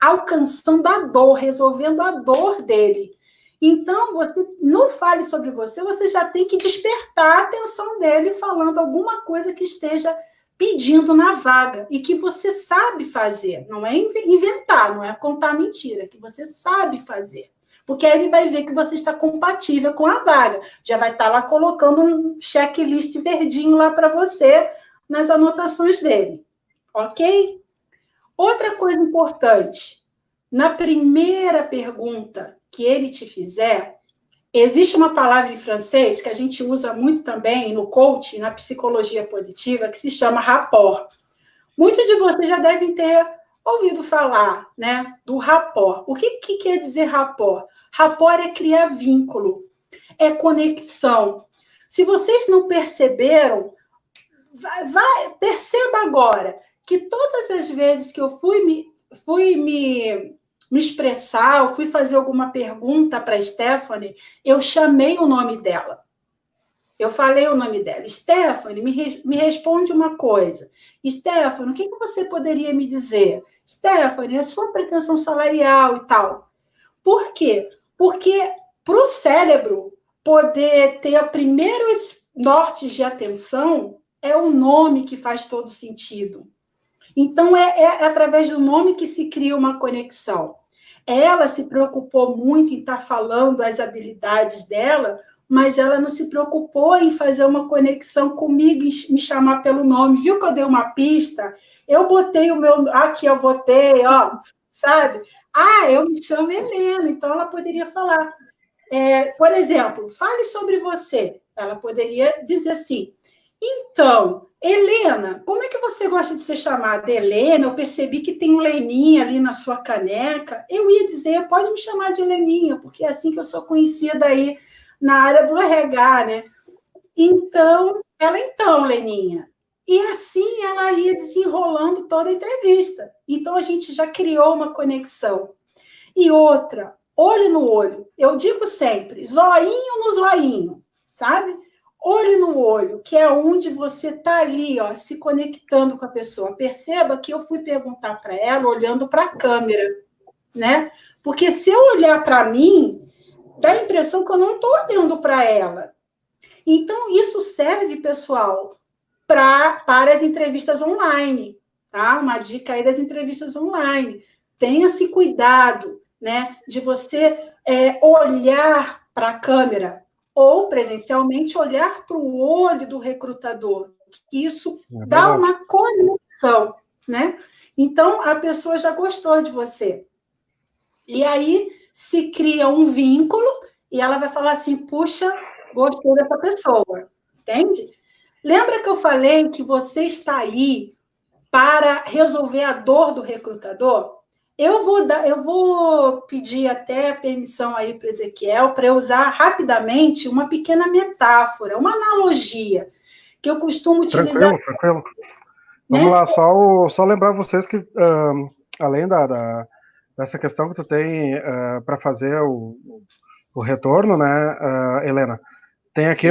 alcançando a dor, resolvendo a dor dele. Então, você não fale sobre você já tem que despertar a atenção dele falando alguma coisa que esteja pedindo na vaga e que você sabe fazer. Não é inventar, não é contar mentira, que você sabe fazer. Porque aí ele vai ver que você está compatível com a vaga. Já vai estar lá colocando um checklist verdinho lá para você nas anotações dele. Ok? Outra coisa importante. Na primeira pergunta que ele te fizer, existe uma palavra em francês que a gente usa muito também no coaching, na psicologia positiva, que se chama rapport. Muitos de vocês já devem ter ouvido falar, né, do rapport. O que quer dizer rapport? Rapport é criar vínculo, é conexão. Se vocês não perceberam, perceba agora que todas as vezes que eu fui me expressar, eu fui fazer alguma pergunta para a Stephanie, eu chamei o nome dela. Eu falei o nome dela. Stephanie, me responde uma coisa. Stephanie, o que você poderia me dizer? Stephanie, a sua pretensão salarial e tal. Por quê? Porque para o cérebro poder ter primeiros nortes de atenção, é o nome que faz todo sentido. Então, é através do nome que se cria uma conexão. Ela se preocupou muito em estar falando as habilidades dela, mas ela não se preocupou em fazer uma conexão comigo, e me chamar pelo nome. Viu que eu dei uma pista? Eu botei o meu... Aqui eu botei, ó, sabe? Eu me chamo Helena, então ela poderia falar. Por exemplo, fale sobre você. Ela poderia dizer assim: então, Helena, como é que você gosta de ser chamada? Helena, eu percebi que tem um Leninha ali na sua caneca. Eu ia dizer, pode me chamar de Heleninha, porque é assim que eu sou conhecida aí na área do RH, né? Então, Leninha, E assim ela ia desenrolando toda a entrevista. Então, a gente já criou uma conexão. E outra, olho no olho. Eu digo sempre, zoinho no zoinho, sabe? Olho no olho, que é onde você está ali, ó, se conectando com a pessoa. Perceba que eu fui perguntar para ela olhando para a câmera, né? Porque se eu olhar para mim, dá a impressão que eu não estou olhando para ela. Então, isso serve, pessoal, para as entrevistas online, tá? Uma dica aí das entrevistas online. Tenha-se cuidado, né, de você olhar para a câmera ou, presencialmente, olhar para o olho do recrutador. Isso dá uma conexão, né? Então, a pessoa já gostou de você. E aí se cria um vínculo e ela vai falar assim, puxa, gostou dessa pessoa, entende? Lembra que eu falei que você está aí para resolver a dor do recrutador? Eu vou pedir até permissão aí para o Ezequiel para eu usar rapidamente uma pequena metáfora, uma analogia, que eu costumo utilizar. Tranquilo. Vamos lá, só lembrar vocês que, além dessa questão que tu tem para fazer o retorno, né, Helena, tem aqui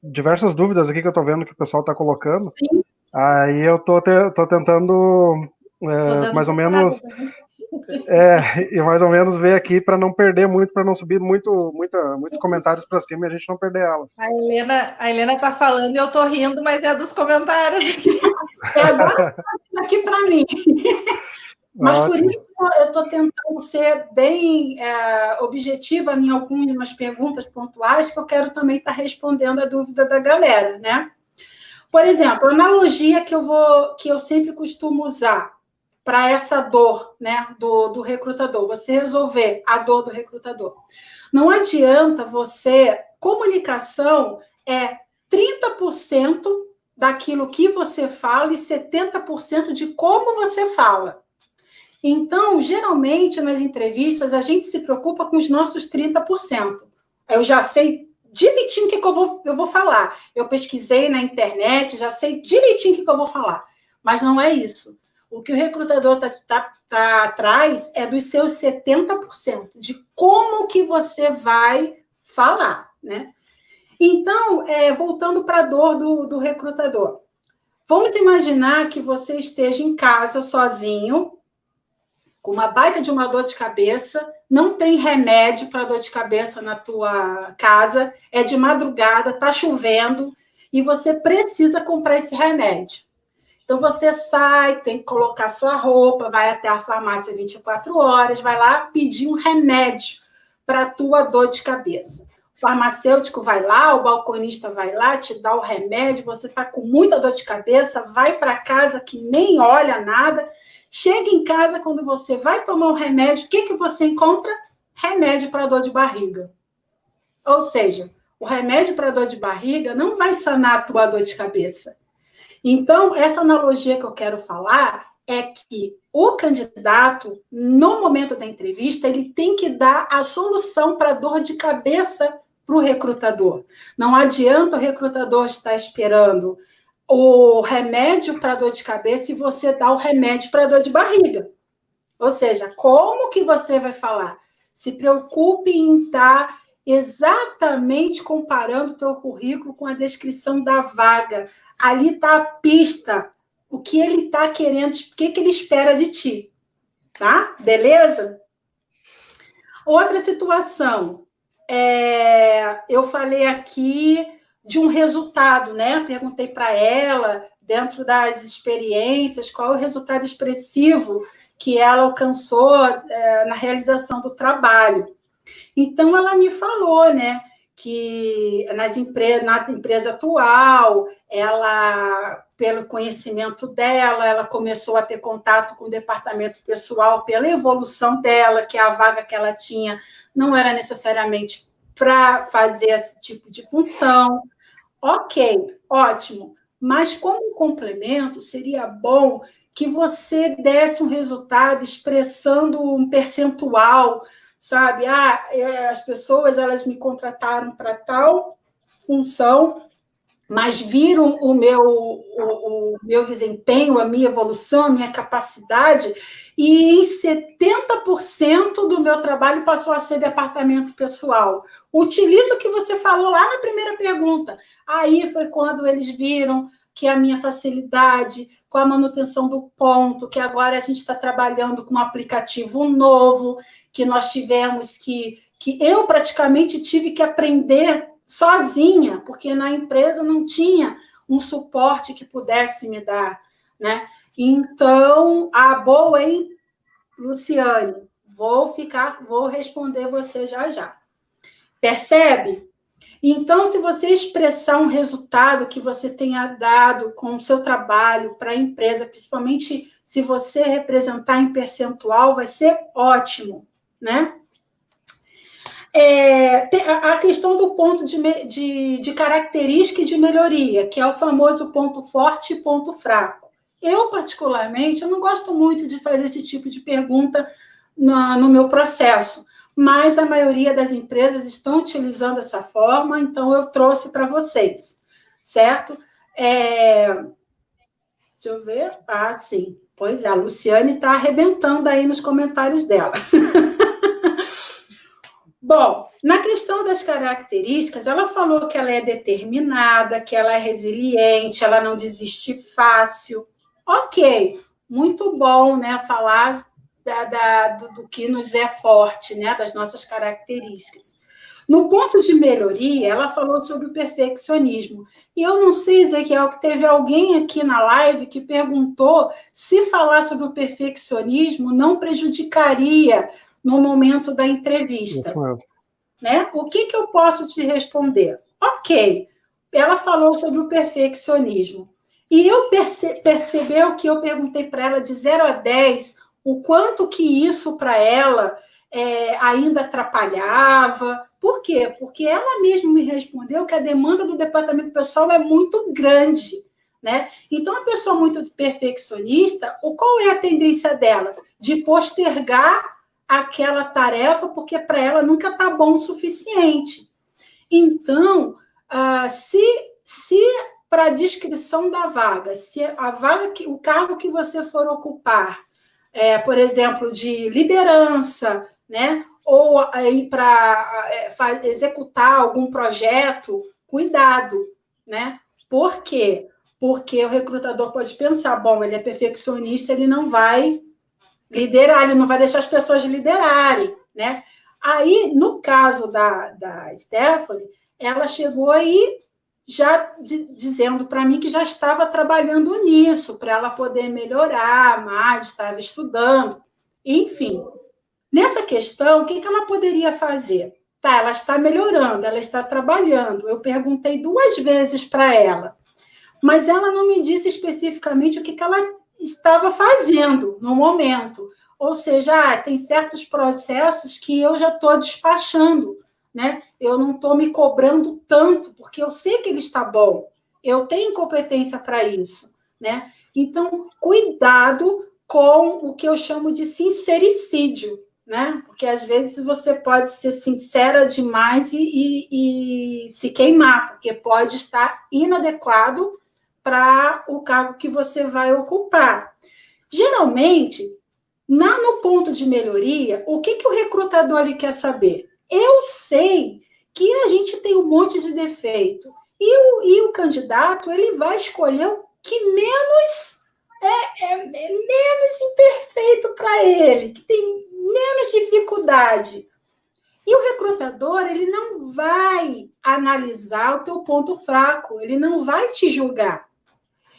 diversas dúvidas aqui que eu estou vendo que o pessoal está colocando. Sim. Aí eu tô tentando mais ou menos e mais ou menos ver aqui para não perder muito, para não subir muitos comentários para cima e a gente não perder elas. A Helena tá falando e eu tô rindo, mas é dos comentários aqui. Agora aqui para mim. Mas ótimo. Por isso eu estou tentando ser bem objetiva em algumas perguntas pontuais que eu quero também estar respondendo a dúvida da galera, né? Por exemplo, a analogia que eu sempre costumo usar para essa dor, né, do recrutador, você resolver a dor do recrutador. Não adianta comunicação é 30% daquilo que você fala e 70% de como você fala. Então, geralmente, nas entrevistas, a gente se preocupa com os nossos 30%. Eu já sei direitinho o que eu vou falar. Eu pesquisei na internet, já sei direitinho o que eu vou falar. Mas não é isso. O que o recrutador tá atrás é dos seus 70%, de como que você vai falar, né? Então, voltando para a dor do recrutador. Vamos imaginar que você esteja em casa sozinho, com uma baita de uma dor de cabeça, não tem remédio para dor de cabeça na tua casa, é de madrugada, está chovendo, e você precisa comprar esse remédio. Então, você sai, tem que colocar sua roupa, vai até a farmácia 24 horas, vai lá pedir um remédio para a tua dor de cabeça. O farmacêutico vai lá, o balconista vai lá, te dá o remédio, você está com muita dor de cabeça, vai para casa que nem olha nada. Chega em casa, quando você vai tomar o remédio, o que você encontra? Remédio para dor de barriga. Ou seja, o remédio para dor de barriga não vai sanar a tua dor de cabeça. Então, essa analogia que eu quero falar é que o candidato, no momento da entrevista, ele tem que dar a solução para a dor de cabeça para o recrutador. Não adianta o recrutador estar esperando o remédio para dor de cabeça e você dá o remédio para dor de barriga. Ou seja, como que você vai falar? Se preocupe em estar exatamente comparando o teu currículo com a descrição da vaga. Ali está a pista, o que ele está querendo, o que ele espera de ti. Tá? Beleza? Outra situação. Eu falei aqui de um resultado, né? Perguntei para ela, dentro das experiências, qual é o resultado expressivo que ela alcançou na realização do trabalho. Então, ela me falou, né, que na empresa atual, ela, pelo conhecimento dela, ela começou a ter contato com o departamento pessoal pela evolução dela, que a vaga que ela tinha não era necessariamente para fazer esse tipo de função. Ok, ótimo. Mas como complemento, seria bom que você desse um resultado expressando um percentual, sabe? As pessoas, elas me contrataram para tal função, mas viram o meu desempenho, a minha evolução, a minha capacidade, e em 70% do meu trabalho passou a ser departamento pessoal. Utiliza o que você falou lá na primeira pergunta. Aí foi quando eles viram que a minha facilidade com a manutenção do ponto, que agora a gente está trabalhando com um aplicativo novo, que nós tivemos que eu praticamente tive que aprender sozinha, porque na empresa não tinha um suporte que pudesse me dar, né? Então, a boa, hein, Luciane? Vou responder você já. Percebe? Então, se você expressar um resultado que você tenha dado com o seu trabalho para a empresa, principalmente se você representar em percentual, vai ser ótimo, né? A questão do ponto de característica e de melhoria, que é o famoso ponto forte e ponto fraco. Eu, particularmente, eu não gosto muito de fazer esse tipo de pergunta no meu processo, mas a maioria das empresas estão utilizando essa forma, então eu trouxe para vocês, certo? Deixa eu ver. Ah, sim. Pois é, a Luciane está arrebentando aí nos comentários dela. Bom, na questão das características, ela falou que ela é determinada, que ela é resiliente, ela não desiste fácil. Ok, muito bom, né, falar do que nos é forte, né, das nossas características. No ponto de melhoria, ela falou sobre o perfeccionismo. E eu não sei, Ezequiel, que teve alguém aqui na live que perguntou se falar sobre o perfeccionismo não prejudicaria no momento da entrevista. Né? O que eu posso te responder? Ok, ela falou sobre o perfeccionismo. E eu percebeu que eu perguntei para ela de 0 a 10 o quanto que isso para ela ainda atrapalhava. Por quê? Porque ela mesma me respondeu que a demanda do departamento pessoal é muito grande. Né? Então, a pessoa muito perfeccionista, qual é a tendência dela? De postergar aquela tarefa, porque para ela nunca está bom o suficiente. Então, se para a descrição da vaga, se a vaga, o cargo que você for ocupar, por exemplo, de liderança, né, ou para executar algum projeto, cuidado, né? Por quê? Porque o recrutador pode pensar, bom, ele é perfeccionista, ele não vai liderar, ele não vai deixar as pessoas liderarem, né? Aí, no caso da Stephanie, ela chegou aí já dizendo para mim que já estava trabalhando nisso, para ela poder melhorar mais, estava estudando, enfim. Nessa questão, o que ela poderia fazer? Tá, ela está melhorando, ela está trabalhando. Eu perguntei 2 vezes para ela, mas ela não me disse especificamente o que ela estava fazendo no momento. Ou seja, tem certos processos que eu já estou despachando, né? Eu não estou me cobrando tanto, porque eu sei que ele está bom, eu tenho competência para isso, né? Então, cuidado com o que eu chamo de sincericídio, né? Porque às vezes você pode ser sincera demais e se queimar, porque pode estar inadequado para o cargo que você vai ocupar. Geralmente, no ponto de melhoria, o que o recrutador ele quer saber? Eu sei que a gente tem um monte de defeito e o candidato ele vai escolher o que menos menos imperfeito para ele, que tem menos dificuldade. E o recrutador ele não vai analisar o teu ponto fraco, ele não vai te julgar.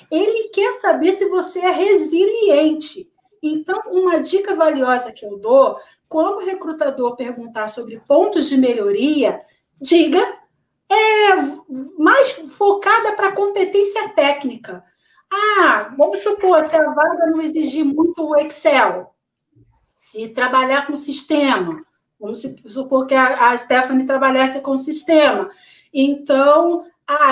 Ele quer saber se você é resiliente. Então, uma dica valiosa que eu dou, quando o recrutador perguntar sobre pontos de melhoria, diga mais focada para competência técnica. Vamos supor, se a vaga não exigir muito o Excel, se trabalhar com sistema, vamos supor que a Stephanie trabalhasse com sistema, então,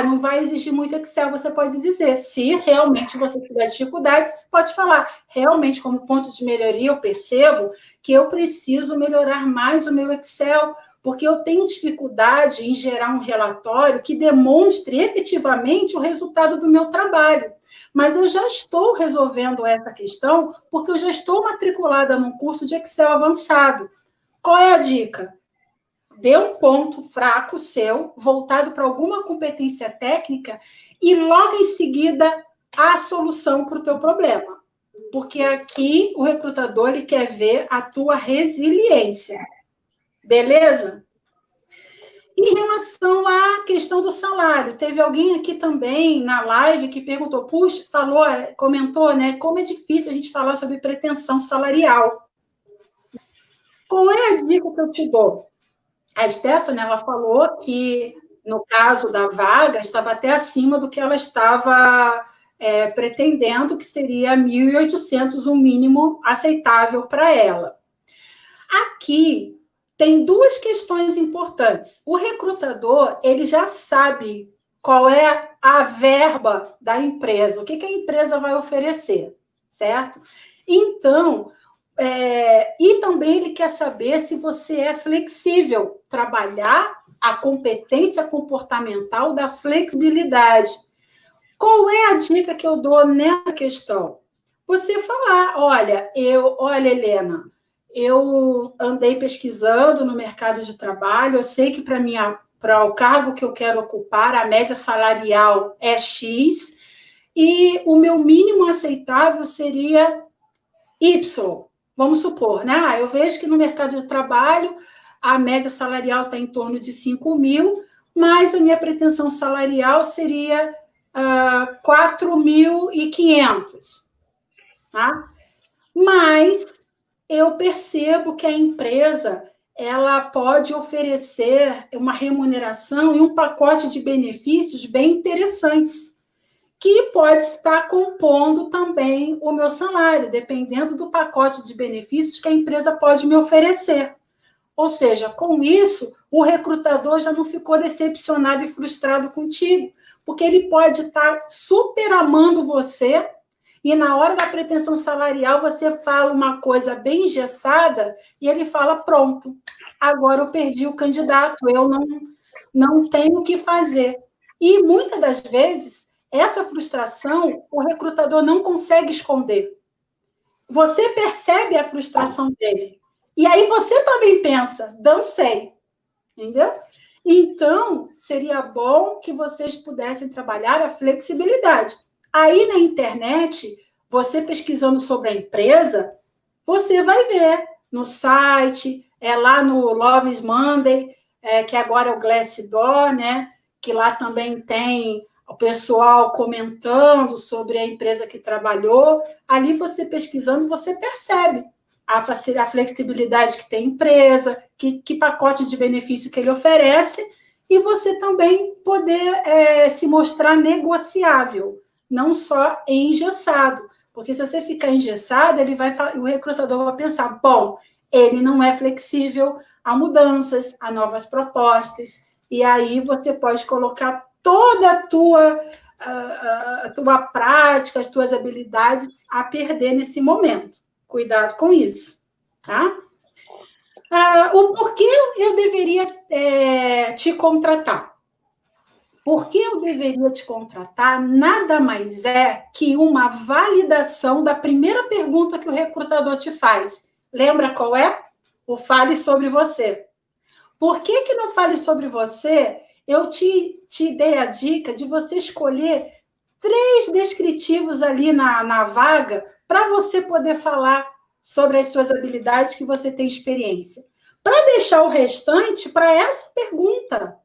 não vai exigir muito Excel, você pode dizer, se realmente você tiver dificuldade, você pode falar, realmente, como ponto de melhoria, eu percebo que eu preciso melhorar mais o meu Excel, porque eu tenho dificuldade em gerar um relatório que demonstre efetivamente o resultado do meu trabalho. Mas eu já estou resolvendo essa questão porque eu já estou matriculada num curso de Excel avançado. Qual é a dica? Dê um ponto fraco seu, voltado para alguma competência técnica, e logo em seguida a solução para o teu problema. Porque aqui o recrutador ele quer ver a tua resiliência. Beleza? Em relação à questão do salário, teve alguém aqui também na live que perguntou, puxa, comentou, né, como é difícil a gente falar sobre pretensão salarial. Qual é a dica que eu te dou? A Stephanie, ela falou que, no caso da vaga, estava até acima do que ela estava pretendendo, que seria 1.800, um mínimo aceitável para ela. Aqui tem duas questões importantes. O recrutador, ele já sabe qual é a verba da empresa, o que a empresa vai oferecer, certo? Então, e também ele quer saber se você é flexível, trabalhar a competência comportamental da flexibilidade. Qual é a dica que eu dou nessa questão? Você falar, olha, Helena, eu andei pesquisando no mercado de trabalho, eu sei que para o cargo que eu quero ocupar, a média salarial é X, e o meu mínimo aceitável seria Y. Vamos supor, né? Eu vejo que no mercado de trabalho a média salarial está em torno de 5.000, mas a minha pretensão salarial seria 4.500, tá? Mas eu percebo que a empresa ela pode oferecer uma remuneração e um pacote de benefícios bem interessantes, que pode estar compondo também o meu salário, dependendo do pacote de benefícios que a empresa pode me oferecer. Ou seja, com isso, o recrutador já não ficou decepcionado e frustrado contigo, porque ele pode estar super amando você e na hora da pretensão salarial você fala uma coisa bem engessada e ele fala, pronto, agora eu perdi o candidato, eu não tenho o que fazer. E muitas das vezes, essa frustração, o recrutador não consegue esconder. Você percebe a frustração dele. E aí você também pensa, dancei. Entendeu? Então, seria bom que vocês pudessem trabalhar a flexibilidade. Aí, na internet, você pesquisando sobre a empresa, você vai ver no site, lá no Love Monday, que agora é o Glassdoor, né? Que lá também tem o pessoal comentando sobre a empresa que trabalhou. Ali, você pesquisando, você percebe a flexibilidade que tem a empresa, que pacote de benefício que ele oferece, e você também poder se mostrar negociável, não só engessado. Porque se você ficar engessado, o recrutador vai pensar, bom, ele não é flexível a mudanças, a novas propostas, e aí você pode colocar toda a tua prática, as tuas habilidades a perder nesse momento. Cuidado com isso, tá? O porquê eu deveria te contratar? Por que eu deveria te contratar nada mais é que uma validação da primeira pergunta que o recrutador te faz. Lembra qual é? O fale sobre você. Por que no fale sobre você eu te dei a dica de você escolher 3 descritivos ali na vaga para você poder falar sobre as suas habilidades que você tem experiência? Para deixar o restante para essa pergunta.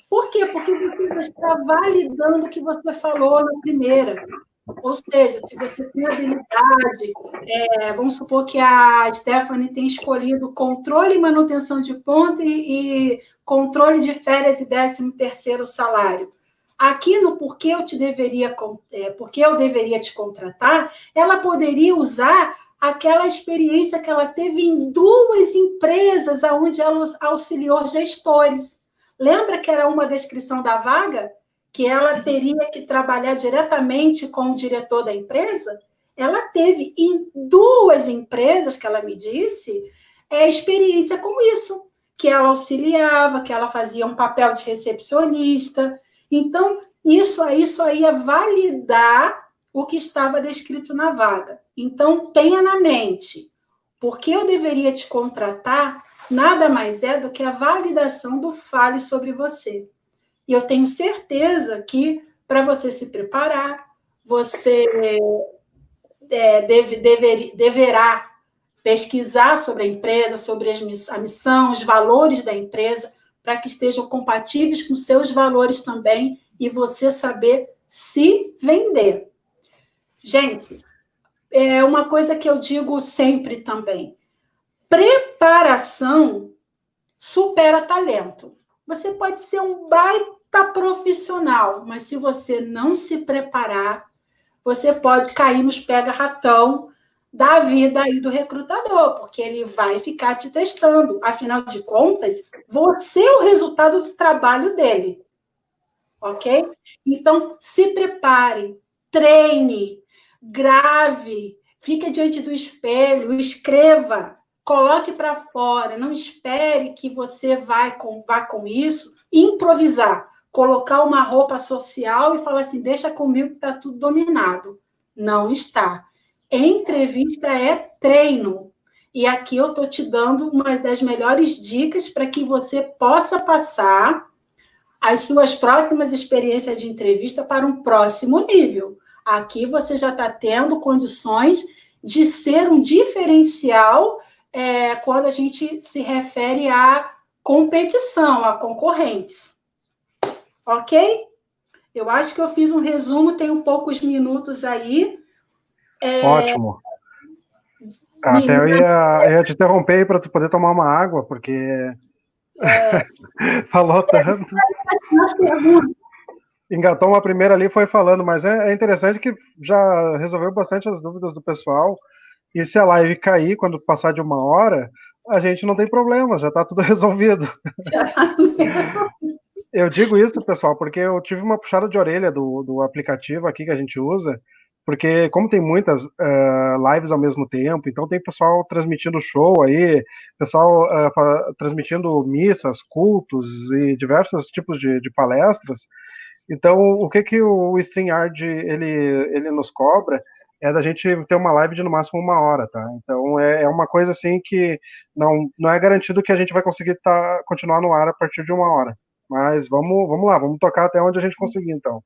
Por quê? Porque você está validando o que você falou na primeira. Ou seja, se você tem habilidade, vamos supor que a Stephanie tem escolhido controle e manutenção de ponto e controle de férias e 13º salário. Aqui no porquê eu deveria te contratar, ela poderia usar aquela experiência que ela teve em 2 empresas onde ela auxiliou gestores. Lembra que era uma descrição da vaga? Que ela teria que trabalhar diretamente com o diretor da empresa? Ela teve em 2 empresas, que ela me disse, experiência com isso, que ela auxiliava, que ela fazia um papel de recepcionista. Então, isso aí é validar o que estava descrito na vaga. Então, tenha na mente, porque eu deveria te contratar, nada mais é do que a validação do fale sobre você. E eu tenho certeza que, para você se preparar, você deverá pesquisar sobre a empresa, sobre a missão, os valores da empresa, para que estejam compatíveis com seus valores também, e você saber se vender. Gente, é uma coisa que eu digo sempre também. Preparação supera talento. Você pode ser um baita profissional, mas se você não se preparar, você pode cair nos pega-ratão da vida aí do recrutador, porque ele vai ficar te testando. Afinal de contas, você é o resultado do trabalho dele. Ok? Então, se prepare, treine, grave, fique diante do espelho, escreva, coloque para fora, não espere que você vá com isso e improvisar, colocar uma roupa social e falar assim, deixa comigo que está tudo dominado. Não está. Entrevista é treino. E aqui eu estou te dando uma das melhores dicas para que você possa passar as suas próximas experiências de entrevista para um próximo nível. Aqui você já está tendo condições de ser um diferencial quando a gente se refere à competição, a concorrentes. Ok? Eu acho que eu fiz um resumo, tenho poucos minutos aí. Ótimo. Até eu ia te interromper para tu poder tomar uma água, porque falou tanto. Engatou uma primeira ali e foi falando, mas é interessante que já resolveu bastante as dúvidas do pessoal. E se a live cair quando passar de 1 hora, a gente não tem problema, já está tudo resolvido. Eu digo isso, pessoal, porque eu tive uma puxada de orelha do aplicativo aqui que a gente usa, porque como tem muitas lives ao mesmo tempo, então tem pessoal transmitindo show aí, pessoal transmitindo missas, cultos e diversos tipos de palestras. Então, o que o StreamYard ele nos cobra é da gente ter uma live de no máximo 1 hora, tá? Então, é uma coisa assim que não é garantido que a gente vai conseguir continuar no ar a partir de 1 hora. Mas vamos lá, vamos tocar até onde a gente conseguir, então.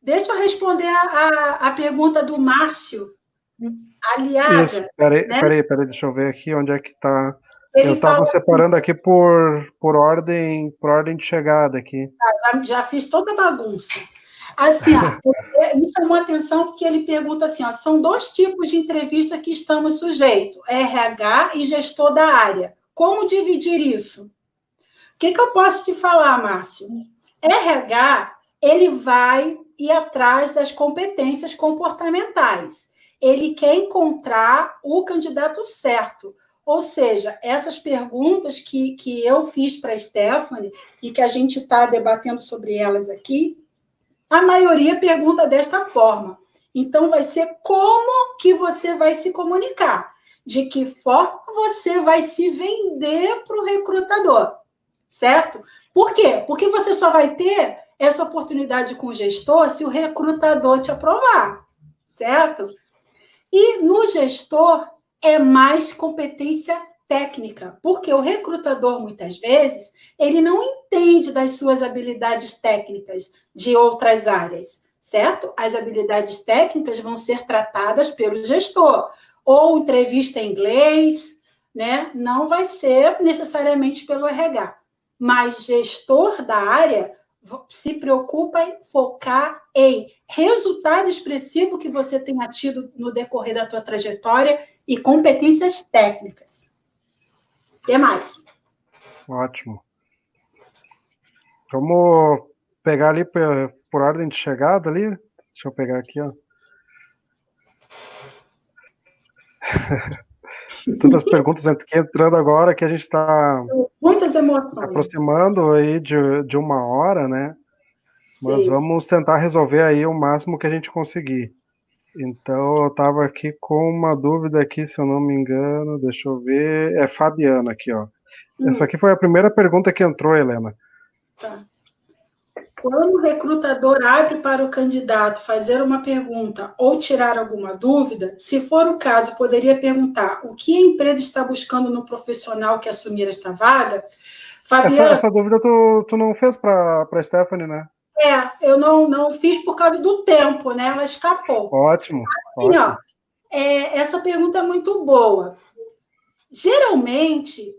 Deixa eu responder a pergunta do Márcio Aliaga. Isso, peraí, deixa eu ver aqui onde é que tá. Eu estava separando aqui por ordem de chegada aqui. Já fiz toda a bagunça. Assim, me chamou a atenção porque ele pergunta assim, são 2 tipos de entrevista que estamos sujeitos, RH e gestor da área. Como dividir isso? O que eu posso te falar, Márcio? RH, ele vai ir atrás das competências comportamentais. Ele quer encontrar o candidato certo. Ou seja, essas perguntas que eu fiz para a Stephanie e que a gente está debatendo sobre elas aqui, a maioria pergunta desta forma. Então, vai ser como que você vai se comunicar, de que forma você vai se vender para o recrutador, certo? Por quê? Porque você só vai ter essa oportunidade com o gestor se o recrutador te aprovar, certo? E no gestor é mais competência técnica, porque o recrutador, muitas vezes, ele não entende das suas habilidades técnicas de outras áreas, certo? As habilidades técnicas vão ser tratadas pelo gestor, ou entrevista em inglês, né? Não vai ser necessariamente pelo RH, mas gestor da área se preocupa em focar em resultado expressivo que você tenha tido no decorrer da tua trajetória e competências técnicas. O que mais? Ótimo. Vamos pegar ali por ordem de chegada ali. Deixa eu pegar aqui, ó. Todas as perguntas entrando agora que a gente está muitas emoções, aproximando aí de 1 hora, né? Mas sim, vamos tentar resolver aí o máximo que a gente conseguir. Então, eu estava aqui com uma dúvida aqui, se eu não me engano, deixa eu ver, é Fabiana aqui, ó. Essa aqui foi a primeira pergunta que entrou, Helena. Tá. Quando o recrutador abre para o candidato fazer uma pergunta ou tirar alguma dúvida, se for o caso, poderia perguntar o que a empresa está buscando no profissional que assumir esta vaga? Fabiana, Essa dúvida tu não fez para a Stephanie, né? eu não fiz por causa do tempo, né? Ela escapou. Ótimo. Assim, ótimo. Essa pergunta é muito boa. Geralmente,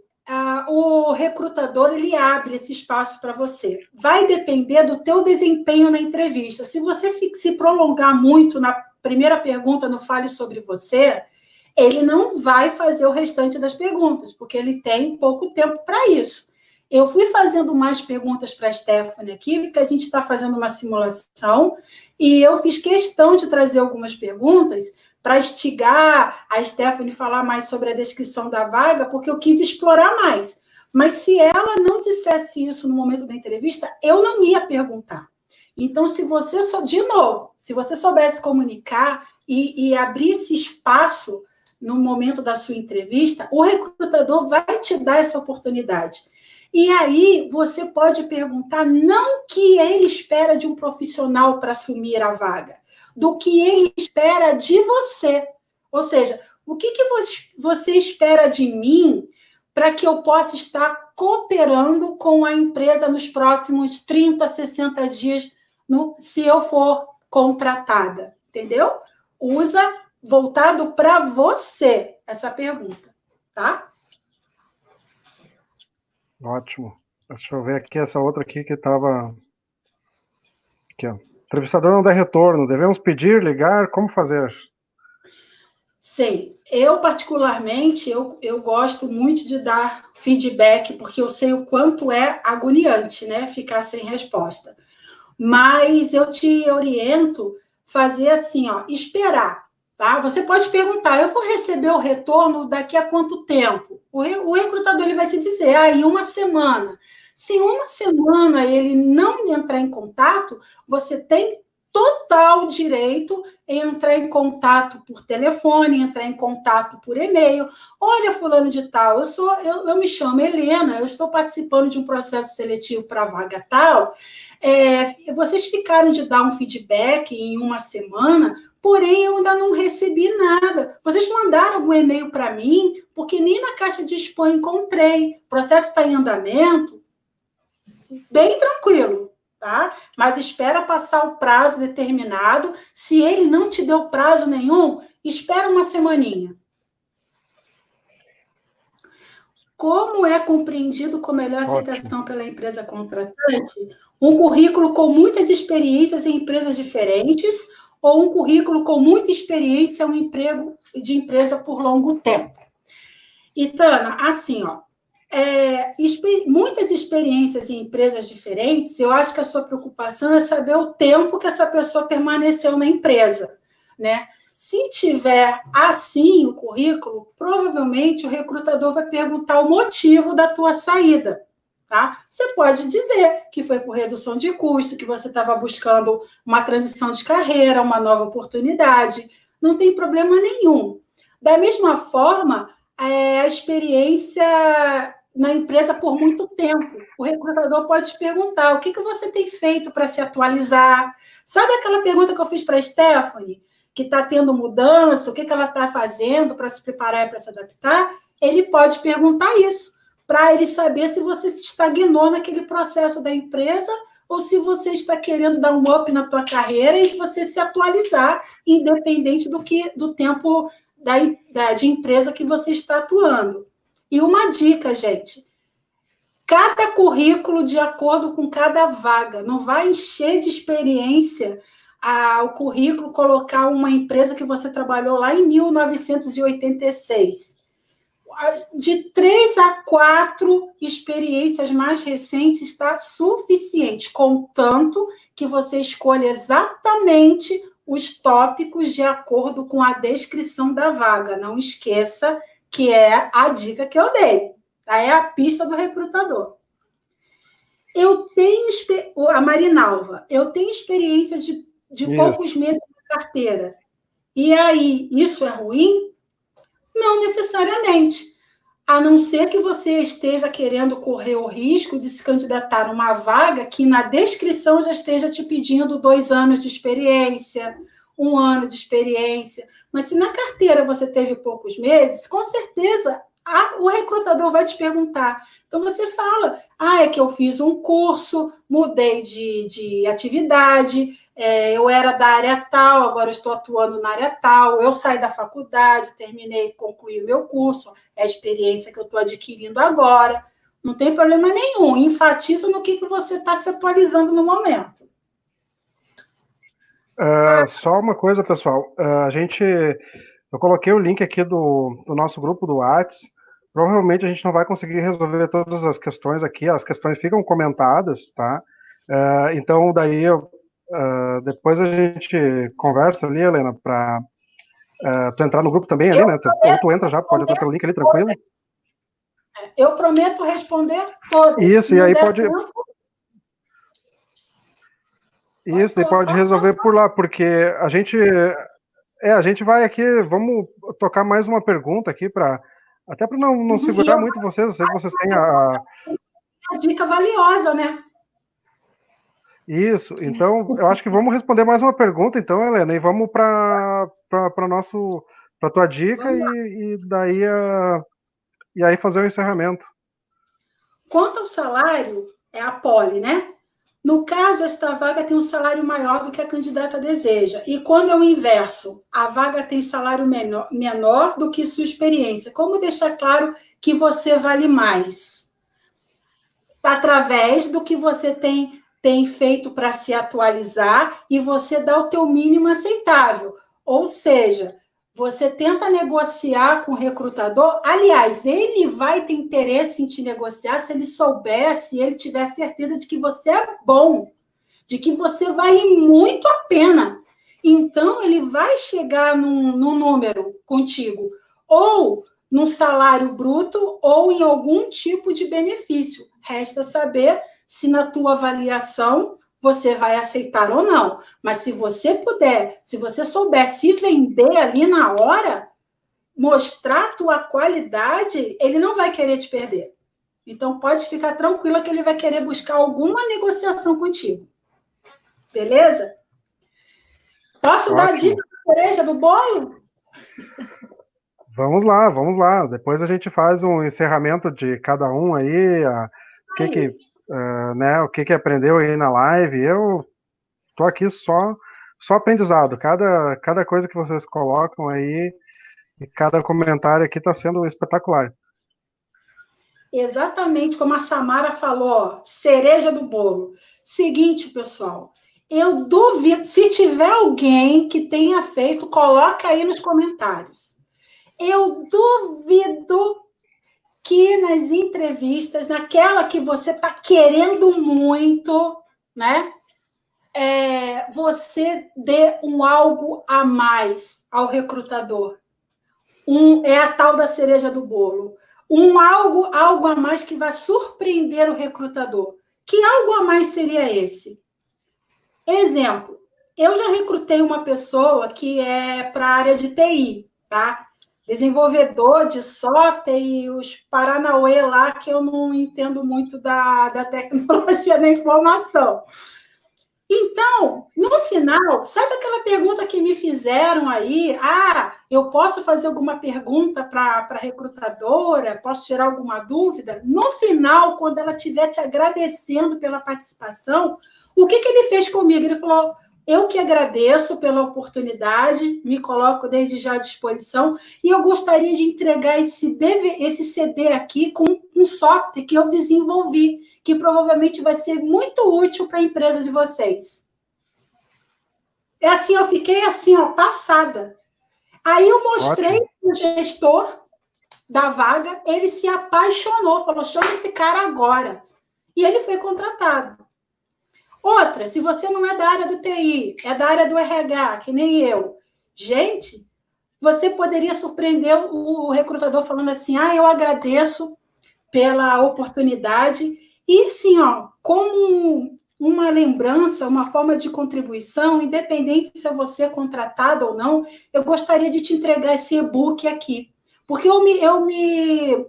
o recrutador ele abre esse espaço para você. Vai depender do teu desempenho na entrevista. Se você se prolongar muito na primeira pergunta, não fale sobre você, ele não vai fazer o restante das perguntas, porque ele tem pouco tempo para isso. Eu fui fazendo mais perguntas para a Stephanie aqui, porque a gente está fazendo uma simulação, e eu fiz questão de trazer algumas perguntas para instigar a Stephanie falar mais sobre a descrição da vaga, porque eu quis explorar mais. Mas se ela não dissesse isso no momento da entrevista, eu não ia perguntar. Então, se você soubesse comunicar e abrir esse espaço no momento da sua entrevista, o recrutador vai te dar essa oportunidade. E aí, você pode perguntar não o que ele espera de um profissional para assumir a vaga, do que ele espera de você. Ou seja, o que você espera de mim para que eu possa estar cooperando com a empresa nos próximos 30, 60 dias, se eu for contratada? Entendeu? Usa voltado para você essa pergunta, tá? Ótimo. Deixa eu ver aqui essa outra aqui que estava... Aqui, ó. Entrevistador não dá retorno. Devemos pedir, ligar? Como fazer? Sim. Eu, particularmente, eu gosto muito de dar feedback, porque eu sei o quanto é agoniante, né? Ficar sem resposta. Mas eu te oriento fazer assim, ó, esperar. Tá? Você pode perguntar, eu vou receber o retorno daqui a quanto tempo? O recrutador ele vai te dizer, em uma semana. Se em uma semana ele não entrar em contato, você tem total direito em entrar em contato por telefone, entrar em contato por e-mail. Olha, fulano de tal, eu me chamo Helena, eu estou participando de um processo seletivo para vaga tal. Vocês ficaram de dar um feedback em uma semana, porém eu ainda não recebi nada. Vocês mandaram algum e-mail para mim? Porque nem na caixa de spam encontrei. O processo está em andamento. Bem tranquilo, tá? Mas espera passar o prazo determinado. Se ele não te deu prazo nenhum, espera uma semaninha. Como é compreendido com melhor aceitação pela empresa contratante? Um currículo com muitas experiências em empresas diferentes ou um currículo com muita experiência em um emprego de empresa por longo tempo? E, Tana, assim, muitas experiências em empresas diferentes, eu acho que a sua preocupação é saber o tempo que essa pessoa permaneceu na empresa, né? Se tiver assim o currículo, provavelmente o recrutador vai perguntar o motivo da tua saída, tá? Você pode dizer que foi por redução de custo, que você estava buscando uma transição de carreira, uma nova oportunidade, não tem problema nenhum. Da mesma forma, a experiência na empresa por muito tempo. O recrutador pode te perguntar o que você tem feito para se atualizar. Sabe aquela pergunta que eu fiz para a Stephanie? Que está tendo mudança, o que ela está fazendo para se preparar e para se adaptar? Ele pode perguntar isso, para ele saber se você se estagnou naquele processo da empresa ou se você está querendo dar um up na tua carreira e você se atualizar, independente do tempo de empresa que você está atuando. E uma dica, gente, cada currículo de acordo com cada vaga, não vai encher de experiência o currículo, colocar uma empresa que você trabalhou lá em 1986. De 3 a 4 experiências mais recentes está suficiente, contanto que você escolha exatamente os tópicos de acordo com a descrição da vaga. Não esqueça que é a dica que eu dei. Tá? É a pista do recrutador. A Marinalva, eu tenho experiência de poucos meses na carteira. E aí, isso é ruim? Não necessariamente. a não ser que você esteja querendo correr o risco de se candidatar a uma vaga que na descrição já esteja te pedindo 2 anos de experiência, 1 ano de experiência. Mas se na carteira você teve poucos meses, com certeza o recrutador vai te perguntar. Então você fala, é que eu fiz um curso, mudei de atividade, eu era da área tal, agora eu estou atuando na área tal, eu saí da faculdade, terminei, concluí o meu curso, é a experiência que eu estou adquirindo agora. Não tem problema nenhum, enfatiza no que você está se atualizando no momento. Só uma coisa, pessoal, eu coloquei o link aqui do nosso grupo do WhatsApp. Provavelmente a gente não vai conseguir resolver todas as questões aqui, as questões ficam comentadas, tá? Então, daí, depois a gente conversa ali, Helena, para tu entrar no grupo também ali, né? Ou tu entra já, pode entrar pelo link ali, tranquilo? Eu prometo responder todas. Isso, e aí pode... Isso, daí pode resolver por lá, porque a gente vai aqui, vamos tocar mais uma pergunta aqui, até para não segurar muito vocês, eu sei que vocês têm a dica valiosa, né? Isso, então eu acho que vamos responder mais uma pergunta, então, Helena, e vamos para tua dica e aí fazer o encerramento. Quanto ao salário, é a poli, né? No caso, esta vaga tem um salário maior do que a candidata deseja. E quando é o inverso, a vaga tem salário menor do que sua experiência. Como deixar claro que você vale mais? Através do que você tem feito para se atualizar e você dá o teu mínimo aceitável. Ou seja, você tenta negociar com o recrutador. Aliás, ele vai ter interesse em te negociar se ele souber, se ele tiver certeza de que você é bom, de que você vale muito a pena. Então, ele vai chegar num número contigo, ou num salário bruto, ou em algum tipo de benefício. Resta saber se na tua avaliação você vai aceitar ou não. Mas se você puder, se você souber se vender ali na hora, mostrar a tua qualidade, ele não vai querer te perder. Então, pode ficar tranquila que ele vai querer buscar alguma negociação contigo. Beleza? Posso dar a dica da cereja do bolo? Vamos lá. Depois a gente faz um encerramento de cada um aí, o que aprendeu aí na live. Eu tô aqui só aprendizado. Cada coisa que vocês colocam aí e cada comentário aqui está sendo espetacular. Exatamente como a Samara falou, cereja do bolo. Seguinte, pessoal, eu duvido, se tiver alguém que tenha feito, coloca aí nos comentários. Eu duvido que nas entrevistas, naquela que você está querendo muito, né? Você dê algo a mais ao recrutador. É a tal da cereja do bolo. Algo a mais que vai surpreender o recrutador. Que algo a mais seria esse? Exemplo, eu já recrutei uma pessoa que é para a área de TI, tá? Desenvolvedor de software e os paranauê lá que eu não entendo muito da tecnologia da informação. Então, no final, sabe aquela pergunta que me fizeram aí? Eu posso fazer alguma pergunta para a recrutadora? Posso tirar alguma dúvida? No final, quando ela estiver te agradecendo pela participação, o que ele fez comigo? Ele falou, eu que agradeço pela oportunidade, me coloco desde já à disposição, e eu gostaria de entregar esse CD aqui com um software que eu desenvolvi, que provavelmente vai ser muito útil para a empresa de vocês. Eu fiquei passada. Aí eu mostrei para o gestor da vaga, ele se apaixonou, falou, chama esse cara agora. E ele foi contratado. Outra, se você não é da área do TI, é da área do RH, que nem eu, gente, você poderia surpreender o recrutador falando assim, eu agradeço pela oportunidade, e assim, como uma lembrança, uma forma de contribuição, independente se você é contratado ou não, eu gostaria de te entregar esse e-book aqui, porque eu me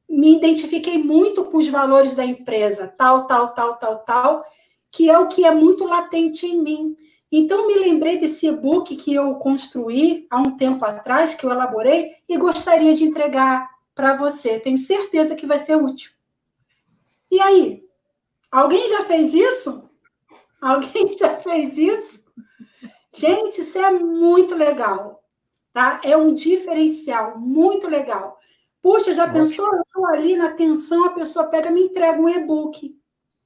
me identifiquei muito com os valores da empresa, tal, que é o que é muito latente em mim. Então, me lembrei desse e-book que eu construí há um tempo atrás, que eu elaborei, e gostaria de entregar para você. Tenho certeza que vai ser útil. E aí? Alguém já fez isso? Alguém já fez isso? Gente, isso é muito legal, tá? É um diferencial muito legal. Puxa, já pensou? Eu estou ali na atenção, a pessoa pega e me entrega um e-book,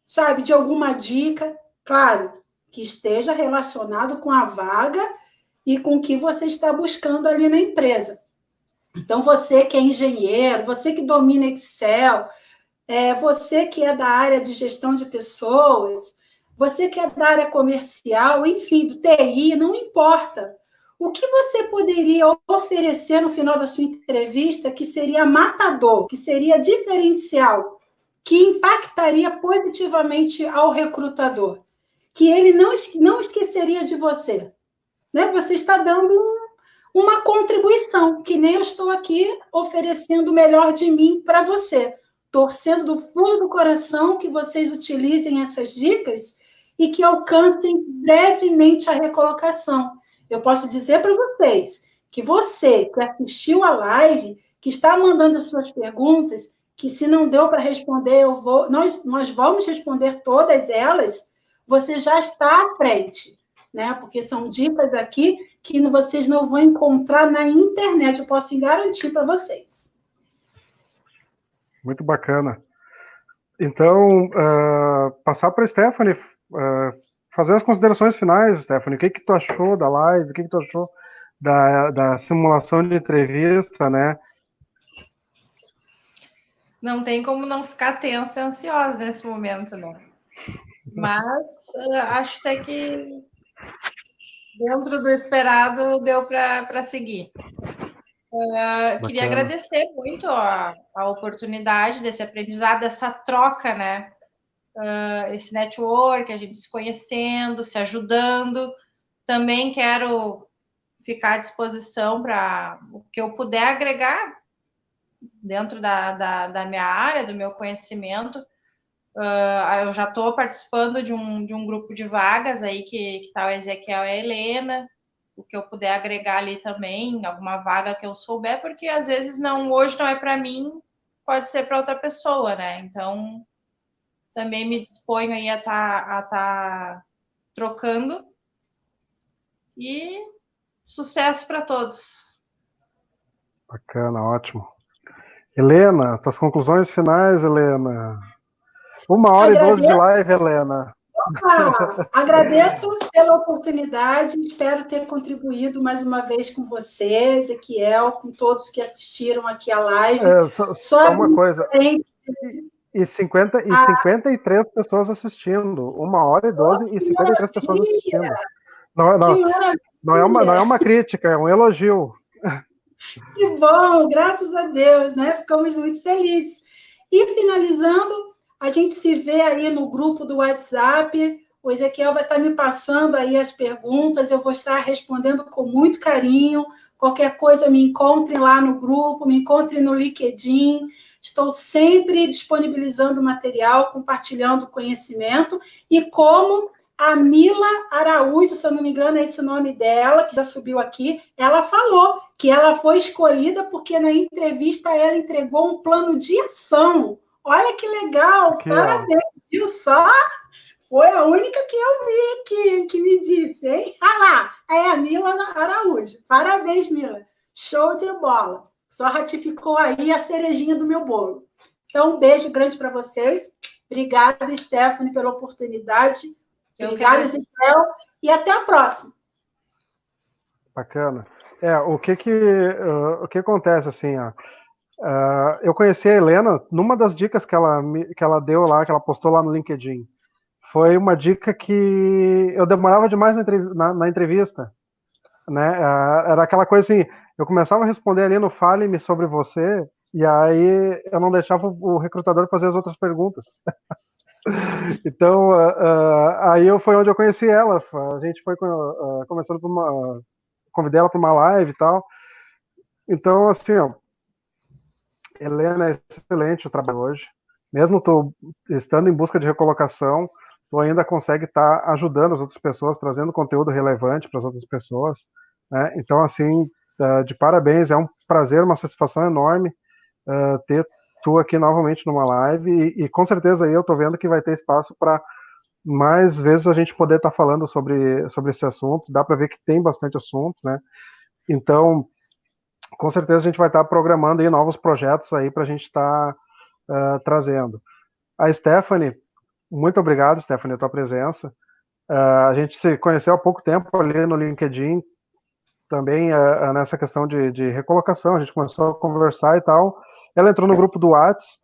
sabe, de alguma dica, claro, que esteja relacionado com a vaga e com o que você está buscando ali na empresa. Então, você que é engenheiro, você que domina Excel, você que é da área de gestão de pessoas, você que é da área comercial, enfim, do TI, não importa. O que você poderia oferecer no final da sua entrevista que seria matador, que seria diferencial, que impactaria positivamente ao recrutador, que ele não esqueceria de você, né? Você está dando uma contribuição, que nem eu estou aqui oferecendo o melhor de mim para você, torcendo do fundo do coração que vocês utilizem essas dicas e que alcancem brevemente a recolocação. Eu posso dizer para vocês que você que assistiu a live, que está mandando as suas perguntas, que se não deu para responder, nós vamos responder todas elas, você já está à frente, né? Porque são dicas aqui que vocês não vão encontrar na internet, eu posso garantir para vocês. Muito bacana. Então, passar para a Stephanie, fazer as considerações finais, Stephanie. O que tu achou da live? O que tu achou da simulação de entrevista, né? Não tem como não ficar tensa e ansiosa nesse momento, né? Mas acho até que dentro do esperado deu para seguir. Queria agradecer muito a oportunidade desse aprendizado, dessa troca, né? Esse network, a gente se conhecendo, se ajudando. Também quero ficar à disposição para o que eu puder agregar dentro da minha área, do meu conhecimento. Eu já estou participando de um grupo de vagas aí que está o Ezequiel e a Helena, o que eu puder agregar ali também, alguma vaga que eu souber, porque às vezes hoje não é para mim, pode ser para outra pessoa, né? Então, também me disponho aí a tá trocando. E sucesso para todos. Bacana, ótimo. Helena, tuas conclusões finais, Helena. 1h12 de live, Helena. Agradeço pela oportunidade, espero ter contribuído mais uma vez com você, Ezequiel, com todos que assistiram aqui a live. Só uma coisa. E 53 pessoas assistindo. 1h12 e 53 pessoas assistindo. Não é uma crítica, é um elogio. Que bom, graças a Deus, né? Ficamos muito felizes. E finalizando, a gente se vê aí no grupo do WhatsApp. O Ezequiel vai estar me passando aí as perguntas, eu vou estar respondendo com muito carinho. Qualquer coisa, me encontrem lá no grupo, me encontrem no LinkedIn. Estou sempre disponibilizando material, compartilhando conhecimento. E como a Mila Araújo, se eu não me engano, é esse o nome dela, que já subiu aqui, ela falou que ela foi escolhida porque na entrevista ela entregou um plano de ação. Olha que legal, parabéns, viu só? Foi a única que eu vi aqui, que me disse, hein? Ah lá, é a Mila Araújo. Parabéns, Mila. Show de bola. Só ratificou aí a cerejinha do meu bolo. Então, um beijo grande para vocês. Obrigada, Stephanie, pela oportunidade. Obrigada, Ezequiel. E até a próxima. Bacana. O que acontece, assim, ó. Eu conheci a Helena numa das dicas que ela deu lá, que ela postou lá no LinkedIn. Foi uma dica que eu demorava demais na entrevista, né? Era aquela coisa assim, eu começava a responder ali no Fale-me sobre você, e aí eu não deixava o recrutador fazer as outras perguntas. Então, aí foi onde eu conheci ela. A gente foi começando convidei ela para uma live e tal. Então, assim, ó, Helena, é excelente o trabalho hoje. Mesmo tu estando em busca de recolocação, tu ainda consegue estar ajudando as outras pessoas, trazendo conteúdo relevante para as outras pessoas, né? Então, assim, de parabéns, é um prazer, uma satisfação enorme ter tu aqui novamente numa live e com certeza aí eu tô vendo que vai ter espaço para mais vezes a gente poder estar falando sobre esse assunto. Dá para ver que tem bastante assunto, né? Então, com certeza a gente vai estar programando aí novos projetos aí para a gente estar trazendo. A Stephanie, muito obrigado, Stephanie, a tua presença. A gente se conheceu há pouco tempo ali no LinkedIn, também nessa questão de recolocação, a gente começou a conversar e tal. Ela entrou no grupo do Whats,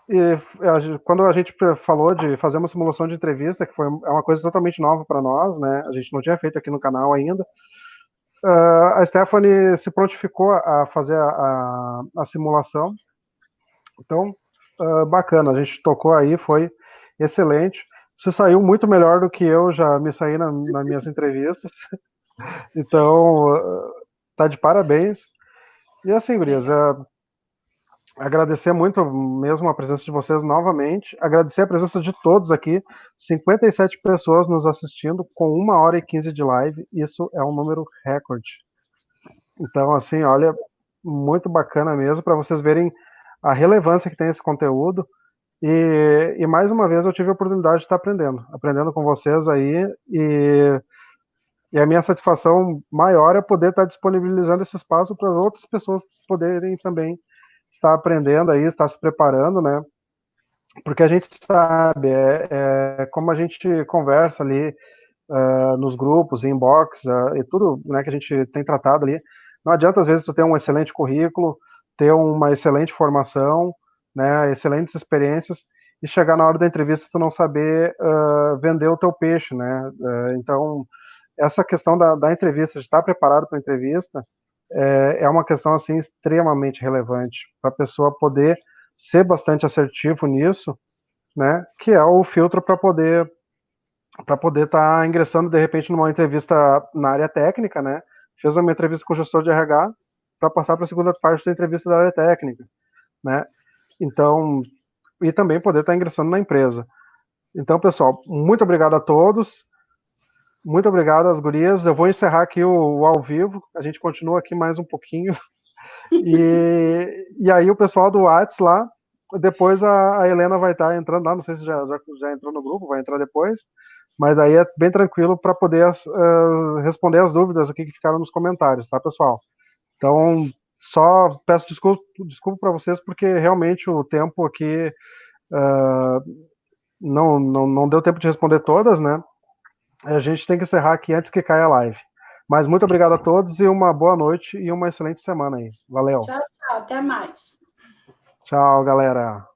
e quando a gente falou de fazer uma simulação de entrevista, que é uma coisa totalmente nova para nós, né? A gente não tinha feito aqui no canal ainda. A Stephanie se prontificou a fazer a simulação. Então, bacana, a gente tocou aí, foi excelente. Você saiu muito melhor do que eu já me saí nas minhas entrevistas. Então, tá de parabéns. E assim, gurias, agradecer muito mesmo a presença de vocês novamente, agradecer a presença de todos aqui, 57 pessoas nos assistindo com 1h15 de live, isso é um número recorde. Então, assim, olha, muito bacana mesmo, para vocês verem a relevância que tem esse conteúdo, e mais uma vez eu tive a oportunidade de estar aprendendo com vocês aí, e a minha satisfação maior é poder estar disponibilizando esse espaço para outras pessoas poderem também estar aprendendo aí, estar se preparando, né? Porque a gente sabe, como a gente conversa ali nos grupos, inbox, e tudo, né, que a gente tem tratado ali, não adianta às vezes tu ter um excelente currículo, ter uma excelente formação, né, excelentes experiências, e chegar na hora da entrevista tu não saber vender o teu peixe, né? Então, essa questão da entrevista, de estar preparado para a entrevista, é uma questão assim extremamente relevante para a pessoa poder ser bastante assertivo nisso, né? Que é o filtro para poder estar ingressando de repente numa entrevista na área técnica, né? Fez uma entrevista com o gestor de RH para passar para a segunda parte da entrevista da área técnica, né? Então, e também poder estar ingressando na empresa. Então, pessoal, muito obrigado a todos. Muito obrigado às gurias. Eu vou encerrar aqui o ao vivo. A gente continua aqui mais um pouquinho. E aí o pessoal do Whats lá, depois a Helena vai estar entrando lá, não sei se já entrou no grupo, vai entrar depois, mas aí é bem tranquilo para poder responder as dúvidas aqui que ficaram nos comentários, tá, pessoal? Então, só peço desculpa para vocês, porque realmente o tempo aqui não deu tempo de responder todas, né? A gente tem que encerrar aqui antes que caia a live. Mas muito obrigado a todos e uma boa noite e uma excelente semana aí. Valeu. Tchau, tchau. Até mais. Tchau, galera.